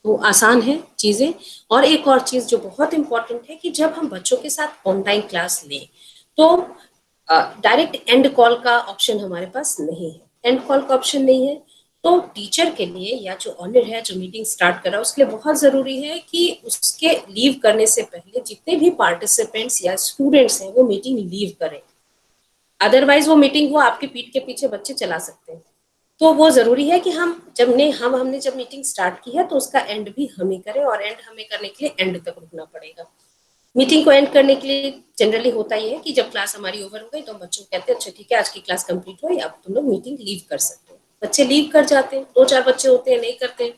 तो आसान है चीजें। और एक और चीज जो बहुत इंपॉर्टेंट है कि जब हम बच्चों के साथ ऑनलाइन क्लास लें तो डायरेक्ट एंड कॉल का ऑप्शन हमारे पास नहीं है। एंड कॉल का ऑप्शन नहीं है तो टीचर के लिए या जो ऑनर है जो मीटिंग स्टार्ट कर रहा है उसके लिए बहुत जरूरी है कि उसके लीव करने से पहले जितने भी पार्टिसिपेंट्स या स्टूडेंट्स हैं वो मीटिंग लीव करें। अदरवाइज वो मीटिंग वो आपकी पीठ के पीछे बच्चे चला सकते हैं। तो वो जरूरी है कि हमने जब मीटिंग स्टार्ट की है तो उसका एंड भी हम ही करें, और एंड हमें करने के लिए एंड तक रुकना पड़ेगा। मीटिंग को एंड करने के लिए जनरली होता ही है कि जब क्लास हमारी ओवर हो गई तो बच्चों को कहते हैं अच्छा ठीक है आज की क्लास कंप्लीट हुई, अब तुम लोग मीटिंग लीव कर सकते हो। बच्चे लीव कर जाते हैं, 2-4 बच्चे होते हैं नहीं करते हैं।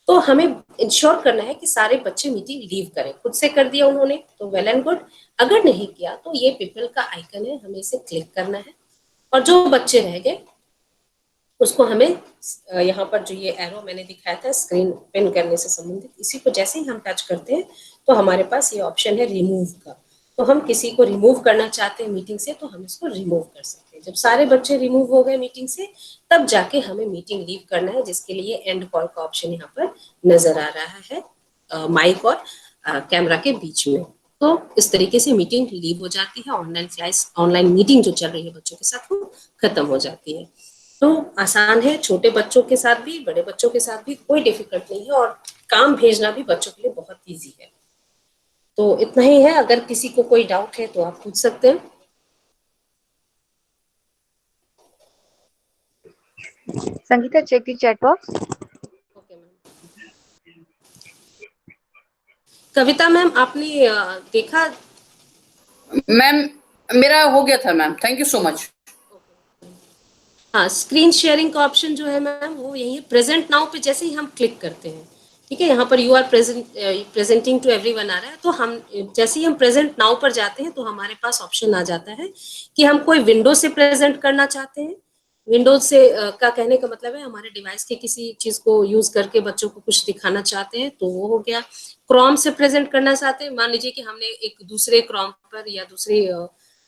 तो हमें इंश्योर करना है कि सारे बच्चे मीटिंग लीव करें। खुद से कर दिया उन्होंने तो वेल एंड गुड, अगर नहीं किया तो ये पीपल का आइकन है, हमें इसे क्लिक करना है। और जो बच्चे रह गए उसको हमें यहाँ पर जो ये एरो मैंने दिखाया था स्क्रीन पिन करने से संबंधित, इसी को जैसे ही हम टच करते हैं तो हमारे पास ये ऑप्शन है रिमूव का। तो हम किसी को रिमूव करना चाहते हैं मीटिंग से तो हम इसको रिमूव कर सकते हैं। जब सारे बच्चे रिमूव हो गए मीटिंग से तब जाके हमें मीटिंग लीव करना है, जिसके लिए एंड कॉल का ऑप्शन यहाँ पर नजर आ रहा है माइक और कैमरा के बीच में। तो इस तरीके से मीटिंग लीव हो जाती है, ऑनलाइन क्लास ऑनलाइन मीटिंग जो चल रही है बच्चों के साथ वो खत्म हो जाती है। तो आसान है, छोटे बच्चों के साथ भी बड़े बच्चों के साथ भी कोई डिफिकल्ट नहीं है, और काम भेजना भी बच्चों के लिए बहुत ईजी है। तो इतना ही है, अगर किसी को कोई डाउट है तो आप पूछ सकते हैं। Sangeeta, check the chat box. Okay ma'am. Kavita ma'am आपने देखा? मैम मेरा हो गया था ma'am, thank you so much. हाँ, स्क्रीन शेयरिंग का ऑप्शन जो है मैम वो यही है, प्रेजेंट नाउ पे जैसे ही हम क्लिक करते हैं, ठीक है, यहाँ पर you are presenting to everyone आ रहा है, तो हम जैसे ही हम प्रेजेंट नाउ पर जाते हैं तो हमारे पास ऑप्शन आ जाता है कि हम कोई विंडो से प्रेजेंट करना चाहते हैं। विंडोज से का कहने का मतलब है हमारे डिवाइस के किसी चीज को यूज करके बच्चों को कुछ दिखाना चाहते हैं तो वो हो गया। क्रोम से प्रेजेंट करना चाहते हैं, मान लीजिए कि हमने एक दूसरे क्रोम पर या दूसरी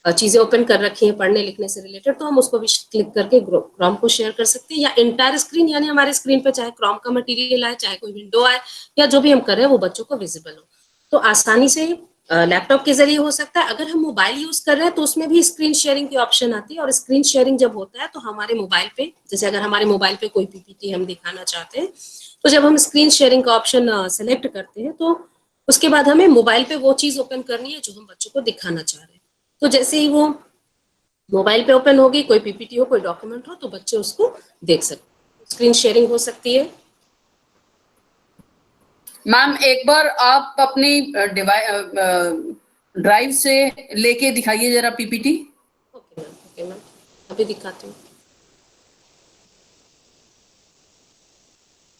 चीजें ओपन कर रखी हैं पढ़ने लिखने से रिलेटेड, तो हम उसको भी क्लिक करके क्रोम को शेयर कर सकते हैं, या इंटायर स्क्रीन यानी हमारे स्क्रीन पे चाहे क्रोम का मटेरियल आए चाहे कोई विंडो आए या जो भी हम कर रहे हैं वो बच्चों को विजिबल हो। तो आसानी से लैपटॉप के जरिए हो सकता है। अगर हम मोबाइल यूज कर रहे हैं तो उसमें भी स्क्रीन शेयरिंग की ऑप्शन आती है, और स्क्रीन शेयरिंग जब होता है तो हमारे मोबाइल पे, जैसे अगर हमारे मोबाइल पे कोई पीपीटी हम दिखाना चाहते हैं तो जब हम स्क्रीन शेयरिंग का ऑप्शन सेलेक्ट करते हैं तो उसके बाद हमें मोबाइल पे वो चीज ओपन करनी है जो हम बच्चों को दिखाना चाह रहे हैं। तो जैसे ही वो मोबाइल पे ओपन होगी, कोई पीपीटी हो कोई डॉक्यूमेंट हो तो बच्चे उसको देख सकते हैं। स्क्रीन शेयरिंग हो सकती है। मैम एक बार आप अपनी ड्राइव से लेके दिखाइए जरा पीपीटी। ओके मैम, अभी दिखाती हूँ।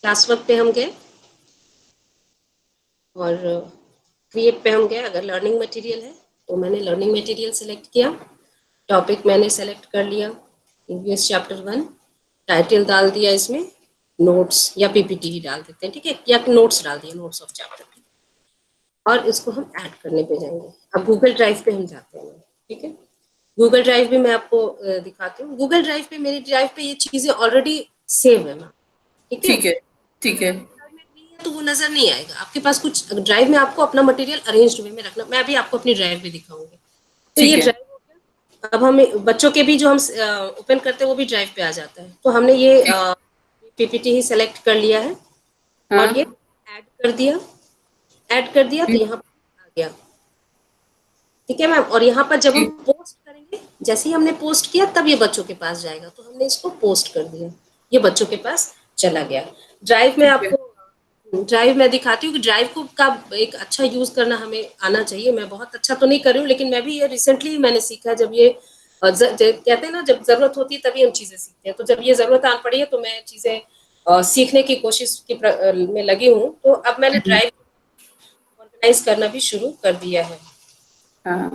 क्लास वर्क पे हम गए और क्रिएट पे हम गए। अगर लर्निंग मटेरियल है तो मैंने लर्निंग मटेरियल सेलेक्ट किया, टॉपिक मैंने सेलेक्ट कर लिया ईवीएस चैप्टर 1, टाइटल डाल दिया, इसमें नोट्स या पीपीटी ही डाल देते हैं, ठीक है, या नोट्स डाल दिया, नोट्स ऑफ चैप्टर, और इसको हम ऐड करने पे जाएंगे। अब गूगल ड्राइव पे हम जाते हैं, ठीक है। गूगल ड्राइव भी मैं आपको दिखाती हूँ। गूगल ड्राइव पे, मेरी ड्राइव पे ये चीजें ऑलरेडी सेव है, ठीक है। ठीक है, ठीक है। तो वो नजर नहीं आएगा आपके पास कुछ। ड्राइव में आपको अपना मटेरियल अरेंज्ड वे में रखना, मैं अभी आपको अपनी ड्राइव में दिखाऊंगी। तो ये ठीक है। ड्राइव हो गया। अब हम बच्चों के भी जो हम ओपन करते हैं वो भी ड्राइव पे आ जाता है। तो हमने ये पीपीटी ही सेलेक्ट कर लिया है और ये हाँ। ऐड कर दिया। ऐड कर दिया तो यहाँ आ गया, ठीक है मैम। और यहाँ पर जब हम ठीक। पोस्ट करेंगे, जैसे ही हमने पोस्ट किया तब ये बच्चों के पास जाएगा, तो हमने इसको पोस्ट कर दिया, ये बच्चों के पास चला गया। ड्राइव में ठीक है। आपको ड्राइव में दिखाती हूँ कि ड्राइव को का एक अच्छा यूज करना हमें आना चाहिए। मैं बहुत अच्छा तो नहीं कर रही हूँ, लेकिन मैं भी ये रिसेंटली मैंने सीखा। जब ये कहते हैं ना जब जरूरत होती है तभी हम चीजें सीखते हैं, तो जब ये जरूरत आन पड़ी है तो मैं चीजें सीखने की कोशिश में लगी हूँ। तो अब मैंने ड्राइव ऑर्गेनाइज करना भी शुरू कर दिया है। हाँ।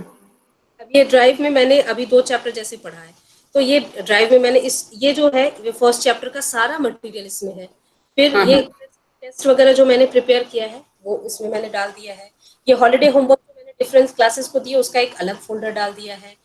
अब ये ड्राइव में मैंने अभी 2 चैप्टर जैसे पढ़ा है, तो ये ड्राइव में मैंने ये जो है ये फर्स्ट चैप्टर का सारा मटेरियल इसमें है। फिर हाँ। ये हाँ। टेस्ट वगैरह जो मैंने प्रिपेयर किया है वो इसमें मैंने डाल दिया है। ये हॉलिडे होमवर्क जो मैंने डिफरेंट क्लासेस को दिया उसका एक अलग फोल्डर डाल दिया है,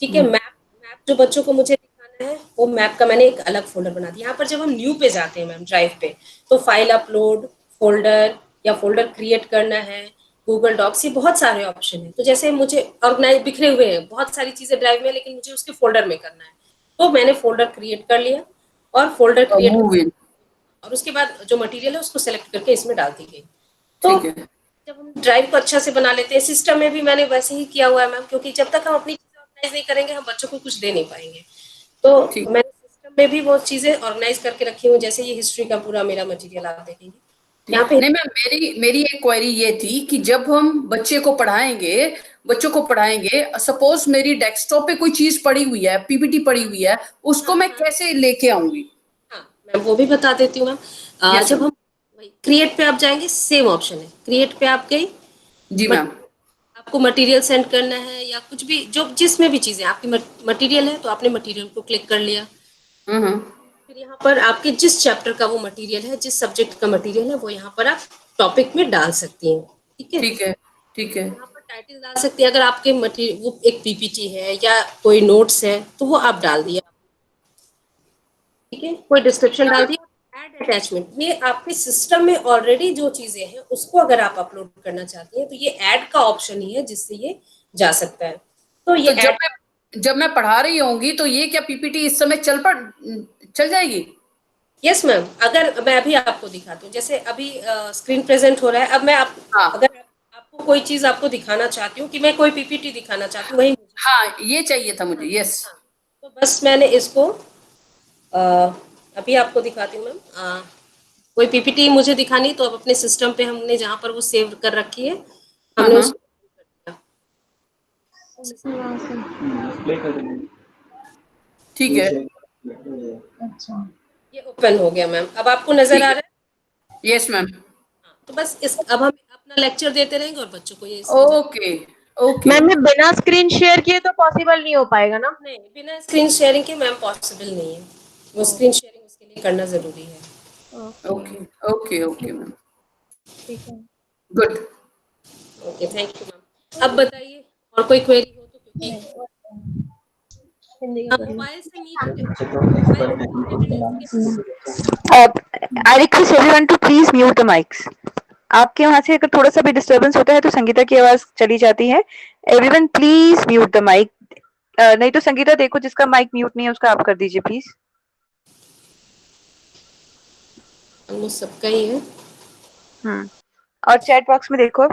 ठीक है। मैप मैप जो बच्चों को मुझे दिखाना है वो मैप का मैंने एक अलग फोल्डर बना दिया। यहाँ पर जब हम न्यू पे जाते हैं मैम ड्राइव पे, तो फाइल अपलोड, फोल्डर या फोल्डर क्रिएट करना है, गूगल डॉक्स, ये बहुत सारे ऑप्शन है। तो जैसे मुझे ऑर्गेनाइज बिखरे हुए हैं बहुत सारी चीजें ड्राइव में, लेकिन मुझे उसके फोल्डर में करना है, तो मैंने फोल्डर क्रिएट कर लिया और फोल्डर क्रिएट मूव इन, और उसके बाद जो मटेरियल है उसको सेलेक्ट करके इसमें डाल दी गई। तो ठीक है। जब हम ड्राइव को अच्छा से बना लेते हैं, सिस्टम में भी मैंने वैसे ही किया हुआ है मैम, क्योंकि जब तक हम अपनी चीजें ऑर्गेनाइज नहीं करेंगे हम बच्चों को कुछ दे नहीं पाएंगे। तो ठीक। मैंने सिस्टम में भी वो चीजें ऑर्गेनाइज करके रखी हूँ, जैसे ये हिस्ट्री का पूरा मेरा मटेरियल आप देखेंगे यहाँ पे। नहीं मैम, मेरी मेरी एक क्वेरी ये थी कि जब हम बच्चों को पढ़ाएंगे, सपोज मेरी डेस्कटॉप पे कोई चीज पड़ी हुई है, पीपीटी पड़ी हुई है, उसको मैं कैसे लेके आऊंगी? हाँ मैम, वो भी बता देती हूँ मैम। यस जब मैम। हम क्रिएट पे आप जाएंगे, सेम ऑप्शन है, क्रिएट पे आप गई, जी मैम। आपको मटेरियल सेंड करना है या कुछ भी, जो जिसमें भी चीजें आपकी मटेरियल है तो आपने मटेरियल को क्लिक कर लिया। हम्म। फिर यहाँ पर आपके जिस चैप्टर का वो मटेरियल है, जिस सब्जेक्ट का मटेरियल है, वो यहाँ पर आप टॉपिक में डाल सकती हैं। ठीक है, ठीक है, ठीक है। यहाँ पर टाइटल डाल सकती हैं। अगर आपके मटेरियल वो एक पीपीटी है या कोई नोट्स है तो वो आप डाल दिया, ठीक है, कोई डिस्क्रिप्शन डाल दिया। ऐड अटैचमेंट, ये आपके सिस्टम में ऑलरेडी जो चीजें हैं उसको अगर आप अपलोड करना चाहती हैं तो ये ऐड का ऑप्शन ही है जिससे ये जा सकता है। तो ये तो जब मैं पढ़ा रही होंगी तो ये क्या पीपीटी इस समय चल जाएगी? यस मैम, अगर मैं अभी आपको दिखाती हूँ, जैसे अभी स्क्रीन प्रेजेंट हो रहा है, अब मैं हाँ। अगर आपको कोई चीज आपको दिखाना चाहती हूँ कि मैं कोई पीपीटी दिखाना चाहती हूँ, वही हाँ, ये चाहिए था मुझे। यस। हाँ, तो बस मैंने इसको अभी आपको दिखाती हूँ मैम। कोई पीपीटी मुझे दिखानी तो अब अपने सिस्टम पे हमने जहाँ पर वो सेव कर रखी है, हमने उसको ठीक है। ये ओपन हो गया मैम, अब आपको नजर आ रहा है? Yes ma'am. तो बस अब हम अपना लेक्चर देते रहेंगे और बच्चों को ये ओके, ओके। मैम ये बिना स्क्रीन शेयर किए तो पॉसिबल नहीं हो पाएगा ना? नहीं, बिना स्क्रीन शेयरिंग के मैम पॉसिबल नहीं है, वो स्क्रीन शेयरिंग उसके लिए करना जरूरी है। Okay, okay, okay ma'am. ठीक है। Good. Okay, thank you ma'am. अब बताइए और कोई क्वेरी हो तो, क्योंकि मोबाइल से I request everyone to please mute the mics. आपके वहां से अगर थोड़ा सा भी डिस्टरबेंस होता है तो संगीता की आवाज चली जाती है। Everyone please mute the mic. नहीं तो संगीता देखो जिसका माइक म्यूट नहीं है उसका आप कर दीजिए प्लीज। ऑलमोस्ट सबका ही है। और चैट बॉक्स में देखो।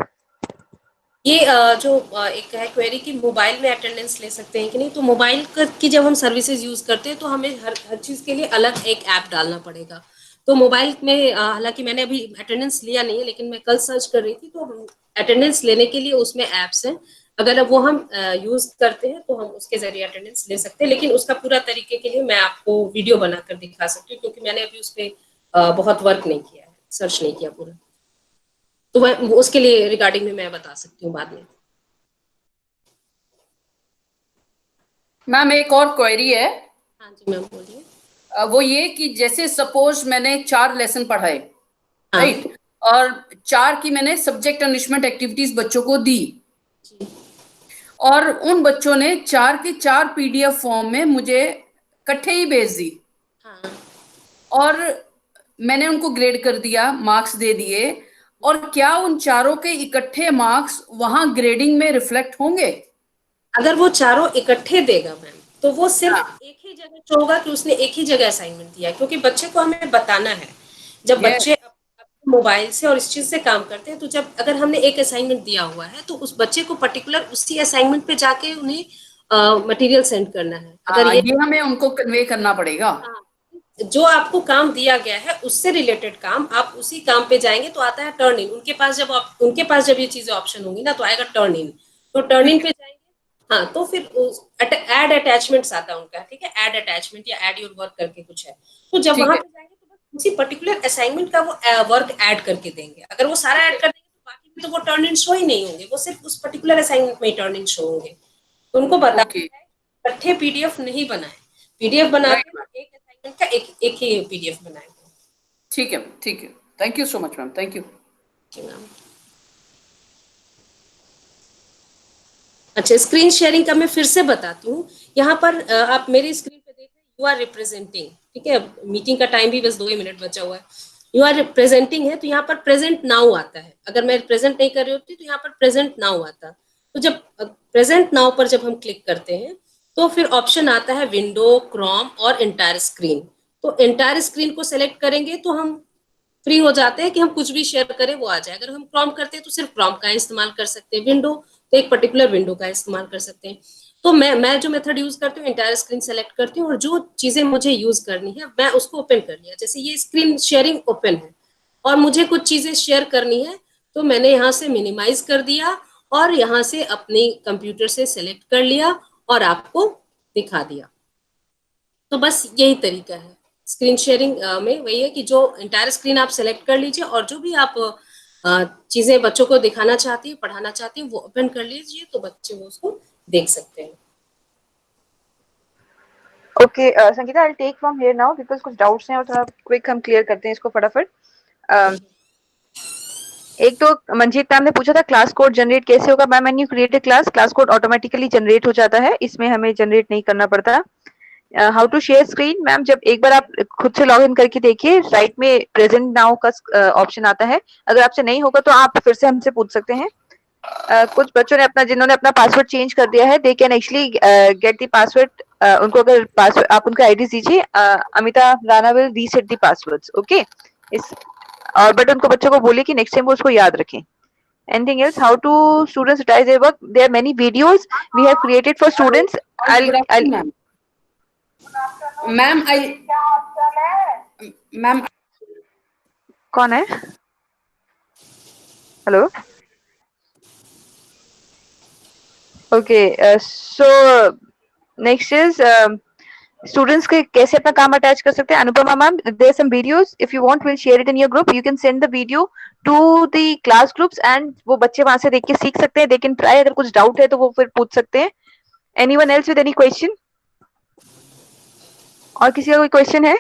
ये जो एक है क्वेरी कि मोबाइल में अटेंडेंस ले सकते हैं कि नहीं, तो मोबाइल की जब हम सर्विसेज यूज करते हैं तो हमें हर चीज के लिए अलग एक ऐप डालना पड़ेगा। तो मोबाइल में हालांकि मैंने अभी अटेंडेंस लिया नहीं है, लेकिन मैं कल सर्च कर रही थी तो अटेंडेंस लेने के लिए उसमें ऐप्स हैं। अगर वो हम यूज करते हैं तो हम उसके जरिए अटेंडेंस ले सकते हैं, लेकिन उसका पूरा तरीके के लिए मैं आपको वीडियो बनाकर दिखा सकती हूँ, क्योंकि मैंने अभी उस पर बहुत वर्क नहीं किया है, सर्च नहीं किया पूरा। तो वह उसके लिए रिगार्डिंग में मैं बता सकती हूँ बाद में। मैम एक और क्वेरी है। हाँ जी मैम, बोलिए। वो ये कि जैसे सपोज मैंने 4 लेसन पढ़ाए, हाँ राइट, और 4 की मैंने सब्जेक्ट एनरिचमेंट एक्टिविटीज बच्चों को दी, जी, और उन बच्चों ने 4 की 4 पीडीएफ फॉर्म में मुझे इकट्ठे ही भेज दी, हाँ। और मैंने उनको ग्रेड कर दिया, मार्क्स दे दिए, और क्या उन चारों के इकट्ठे मार्क्स वहां ग्रेडिंग में रिफ्लेक्ट होंगे? अगर वो चारों इकट्ठे देगा मैम तो वो सिर्फ हाँ। एक ही जगह होगा कि उसने एक ही जगह असाइनमेंट दिया है, क्योंकि बच्चे को हमें बताना है। जब Yes. बच्चे मोबाइल से और इस चीज से काम करते हैं, तो जब अगर हमने एक असाइनमेंट दिया हुआ है तो उस बच्चे को पर्टिकुलर उसी असाइनमेंट पे जाके उन्हें मटेरियल सेंड करना है। अगर हाँ, ये ये हमें उनको कन्वे करना पड़ेगा। हाँ, जो आपको काम दिया गया है उससे रिलेटेड काम, आप उसी काम पे जाएंगे तो आता है टर्न इन। उनके पास जब ये चीजें ऑप्शन होंगी ना तो आएगा टर्न इन। तो टर्न इन पे जाएंगे, हाँ, तो फिर ऐड अटैचमेंट्स आता है उनका, ठीक है, ऐड अटैचमेंट या ऐड योर वर्क करके कुछ है। तो जब ठीक वहां है। पे जाएंगे तो बस उसी पर्टिकुलर असाइनमेंट का वो वर्क ऐड करके देंगे। अगर वो सारा ऐड कर देंगे तो बाकी में तो वो टर्न इन शो ही नहीं होंगे, वो सिर्फ उस पर्टिकुलर असाइनमेंट में ही टर्न इन शो होंगे। तो उनको बताना ओके, है इकट्ठे पीडीएफ नहीं बनाए, पीडीएफ बनाते राइट हैं मैम। तो एक असाइनमेंट का एक ही पीडीएफ बनाएंगे। ठीक है, ठीक है। Thank you so much ma'am, thank you. जी मैम। अच्छा, स्क्रीन शेयरिंग का मैं फिर से बताती हूँ। यहाँ पर आप मेरी स्क्रीन पे देख रहे हैं, यू आर रिप्रेजेंटिंग, ठीक है, मीटिंग का टाइम भी बस 2 ही मिनट बचा हुआ है। यू आर रिप्रेजेंटिंग है तो यहाँ पर प्रेजेंट नाउ आता है। अगर मैं प्रेजेंट नहीं कर रही होती तो यहाँ पर प्रेजेंट नाउ आता। तो जब प्रेजेंट नाउ पर जब हम क्लिक करते हैं तो फिर ऑप्शन आता है विंडो, क्रोम और एंटायर स्क्रीन। तो एंटायर स्क्रीन को सेलेक्ट करेंगे तो हम फ्री हो जाते हैं कि हम कुछ भी शेयर करें वो आ जाए। अगर हम प्रॉम्प्ट करते हैं तो सिर्फ प्रॉम्प्ट का इस्तेमाल कर सकते हैं, विंडो तो एक पर्टिकुलर विंडो का इस्तेमाल कर सकते हैं। तो मैं जो मेथड यूज करती हूँ, एंटायर स्क्रीन सेलेक्ट करती हूँ और जो चीजें मुझे यूज करनी है मैं उसको ओपन कर लिया। जैसे ये स्क्रीन शेयरिंग ओपन है और मुझे कुछ चीजें शेयर करनी है तो मैंने यहाँ से मिनिमाइज कर दिया और यहाँ से अपने कंप्यूटर से सेलेक्ट कर लिया और आपको दिखा दिया। तो बस यही तरीका है स्क्रीन शेयरिंग में। वही है कि जो एंटायर स्क्रीन आप सेलेक्ट कर लीजिए और जो भी आप चीजें बच्चों को दिखाना चाहती है, पढ़ाना चाहती है, वो ओपन कर लीजिए तो बच्चे वो उसको देख सकते हैं। Okay Sangeeta, I take from here now because कुछ डाउट्स हैं और थोड़ा क्विक हम क्लियर करते हैं इसको फटाफट। एक तो मंजीत मैम ने पूछा था क्लास कोड जनरेट कैसे होगा। Ma'am, when you create a class code automatically generate हो जाता है, इसमें हमें जनरेट नहीं करना पड़ता। How to share screen, ma'am जब एक बार आप खुद से लॉग इन करके देखिए, राइट में प्रेजेंट नाउ का ऑप्शन आता है। अगर आपसे नहीं होगा तो आप फिर से हमसे पूछ सकते हैं। कुछ बच्चों ने जिन्होंने अपना पासवर्ड चेंज कर दिया है, they can actually get the password. उनको अगर पासवर्ड आप उनका आईडी दीजिए, Amita Rana will reset the passwords, okay. इस और बट उनको बच्चों को बोलिए कि नेक्स्ट टाइम वो उसको याद रखें। Anything else? How to students utilize their work? There are many videos we have created for students. Ma'am कौन है? Hello. Okay. So next is students के कैसे अपना काम अटैच कर सकते हैं। Anupama ma'am, there are some videos. If you want, we'll share it in your group. You can send the video to the class groups and वो बच्चे वहां से देख के सीख सकते हैं। They can try. अगर कुछ डाउट है तो वो फिर पूछ सकते हैं। Anyone else with any question? और किसी का कोई क्वेश्चन है?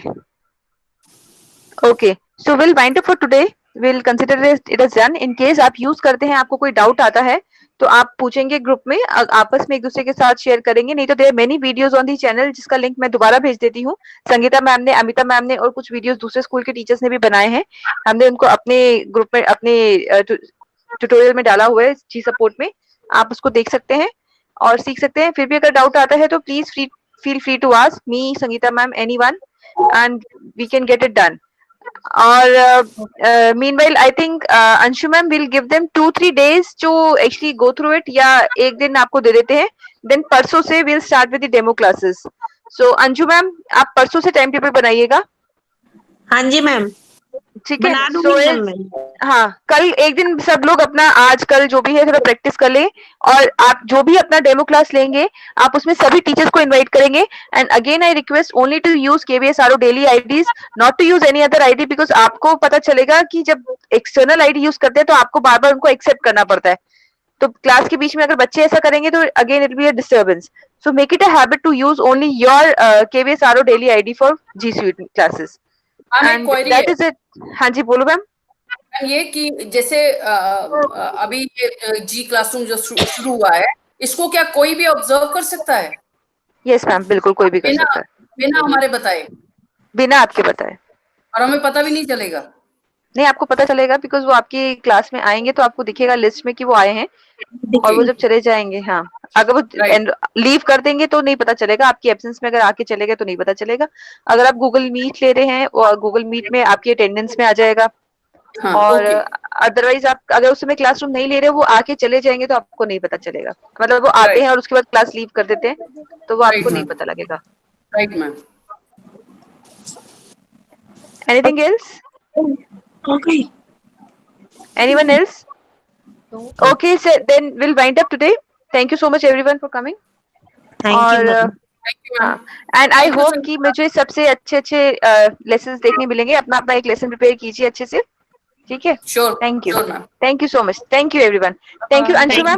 Okay. So we'll wind up for today. We'll consider it as done. In case आप यूज करते हैं, आपको कोई डाउट आता है तो आप पूछेंगे ग्रुप में, आपस में एक दूसरे के साथ शेयर करेंगे। नहीं तो there many videos on the channel, जिसका लिंक मैं दोबारा भेज देती हूँ। संगीता मैम ने, अमिता मैम ने और कुछ वीडियोस दूसरे स्कूल के टीचर्स ने भी बनाए हैं। हमने उनको अपने ग्रुप में, अपने ट्यूटोरियल में डाला हुआ है जी सपोर्ट में। आप उसको देख सकते हैं और सीख सकते हैं। फिर भी अगर डाउट आता है तो please feel free to ask me, Sangeeta ma'am, anyone, and we can get it done. और meanwhile I think Anshu ma'am will give them 2-3 days to actually go through it, या एक दिन आपको दे देते हैं। Then परसों से we'll start with the demo classes. So Anshu ma'am, आप परसों से टाइम टेबल बनाइएगा। हाँ जी मैम, ठीक है। बना दूंगी मैम मैं। हाँ, कल एक दिन सब लोग अपना आज कल जो भी है थोड़ा प्रैक्टिस कर लें। और आप जो भी अपना डेमो क्लास लेंगे, आप उसमें सभी टीचर्स को इनवाइट करेंगे। And again I request only to use KVSRO daily IDs, not to use any other ID, because आपको पता चलेगा कि जब एक्सटर्नल आईडी यूज करते हैं तो आपको बार बार उनको एक्सेप्ट करना पड़ता है। तो क्लास के बीच में अगर बच्चे ऐसा करेंगे तो again it be a disturbance. So make it a habit to use only your KVSRO daily ID for G Suite classes. And that is it. हाँ जी, बोलो मैम। ये कि जैसे अभी ये जी क्लासरूम जो शुरू हुआ है, इसको क्या कोई भी ऑब्जर्व कर सकता है? यस मैम, बिल्कुल कोई भी कर सकता है, बिना हमारे बताए, बिना आपके बताए। और हमें पता भी नहीं चलेगा? नहीं, आपको पता चलेगा बिकॉज वो आपकी क्लास में आएंगे तो आपको दिखेगा लिस्ट में कि वो आए हैं। और वो जब चले जाएंगे, हाँ, अगर वो लीव कर देंगे तो नहीं पता चलेगा। आपकी एब्सेंस में अगर आके चले गए तो नहीं पता चलेगा। अगर आप गूगल मीट ले रहे हैं और गूगल मीट में आपकी अटेंडेंस में आ जाएगा। हाँ, और अदरवाइज आप अगर उस समय क्लासरूम नहीं ले रहे, वो आके चले जाएंगे तो आपको नहीं पता चलेगा। मतलब वो आते हैं और उसके बाद क्लास लीव कर देते हैं तो वो आपको नहीं पता लगेगा। Right ma'am. Anything else? Okay. Anyone else? Okay, so then we'll wind up today. Thank you so much everyone for coming. Thank you ma'am. And I hope कि मुझे सबसे अच्छे लेसन्स देखने मिलेंगे। अपना अपना एक लेसन प्रिपेयर कीजिए अच्छे से, ठीक है? Sure. Thank you so much. Thank you everyone. Thank you Anshu ma'am.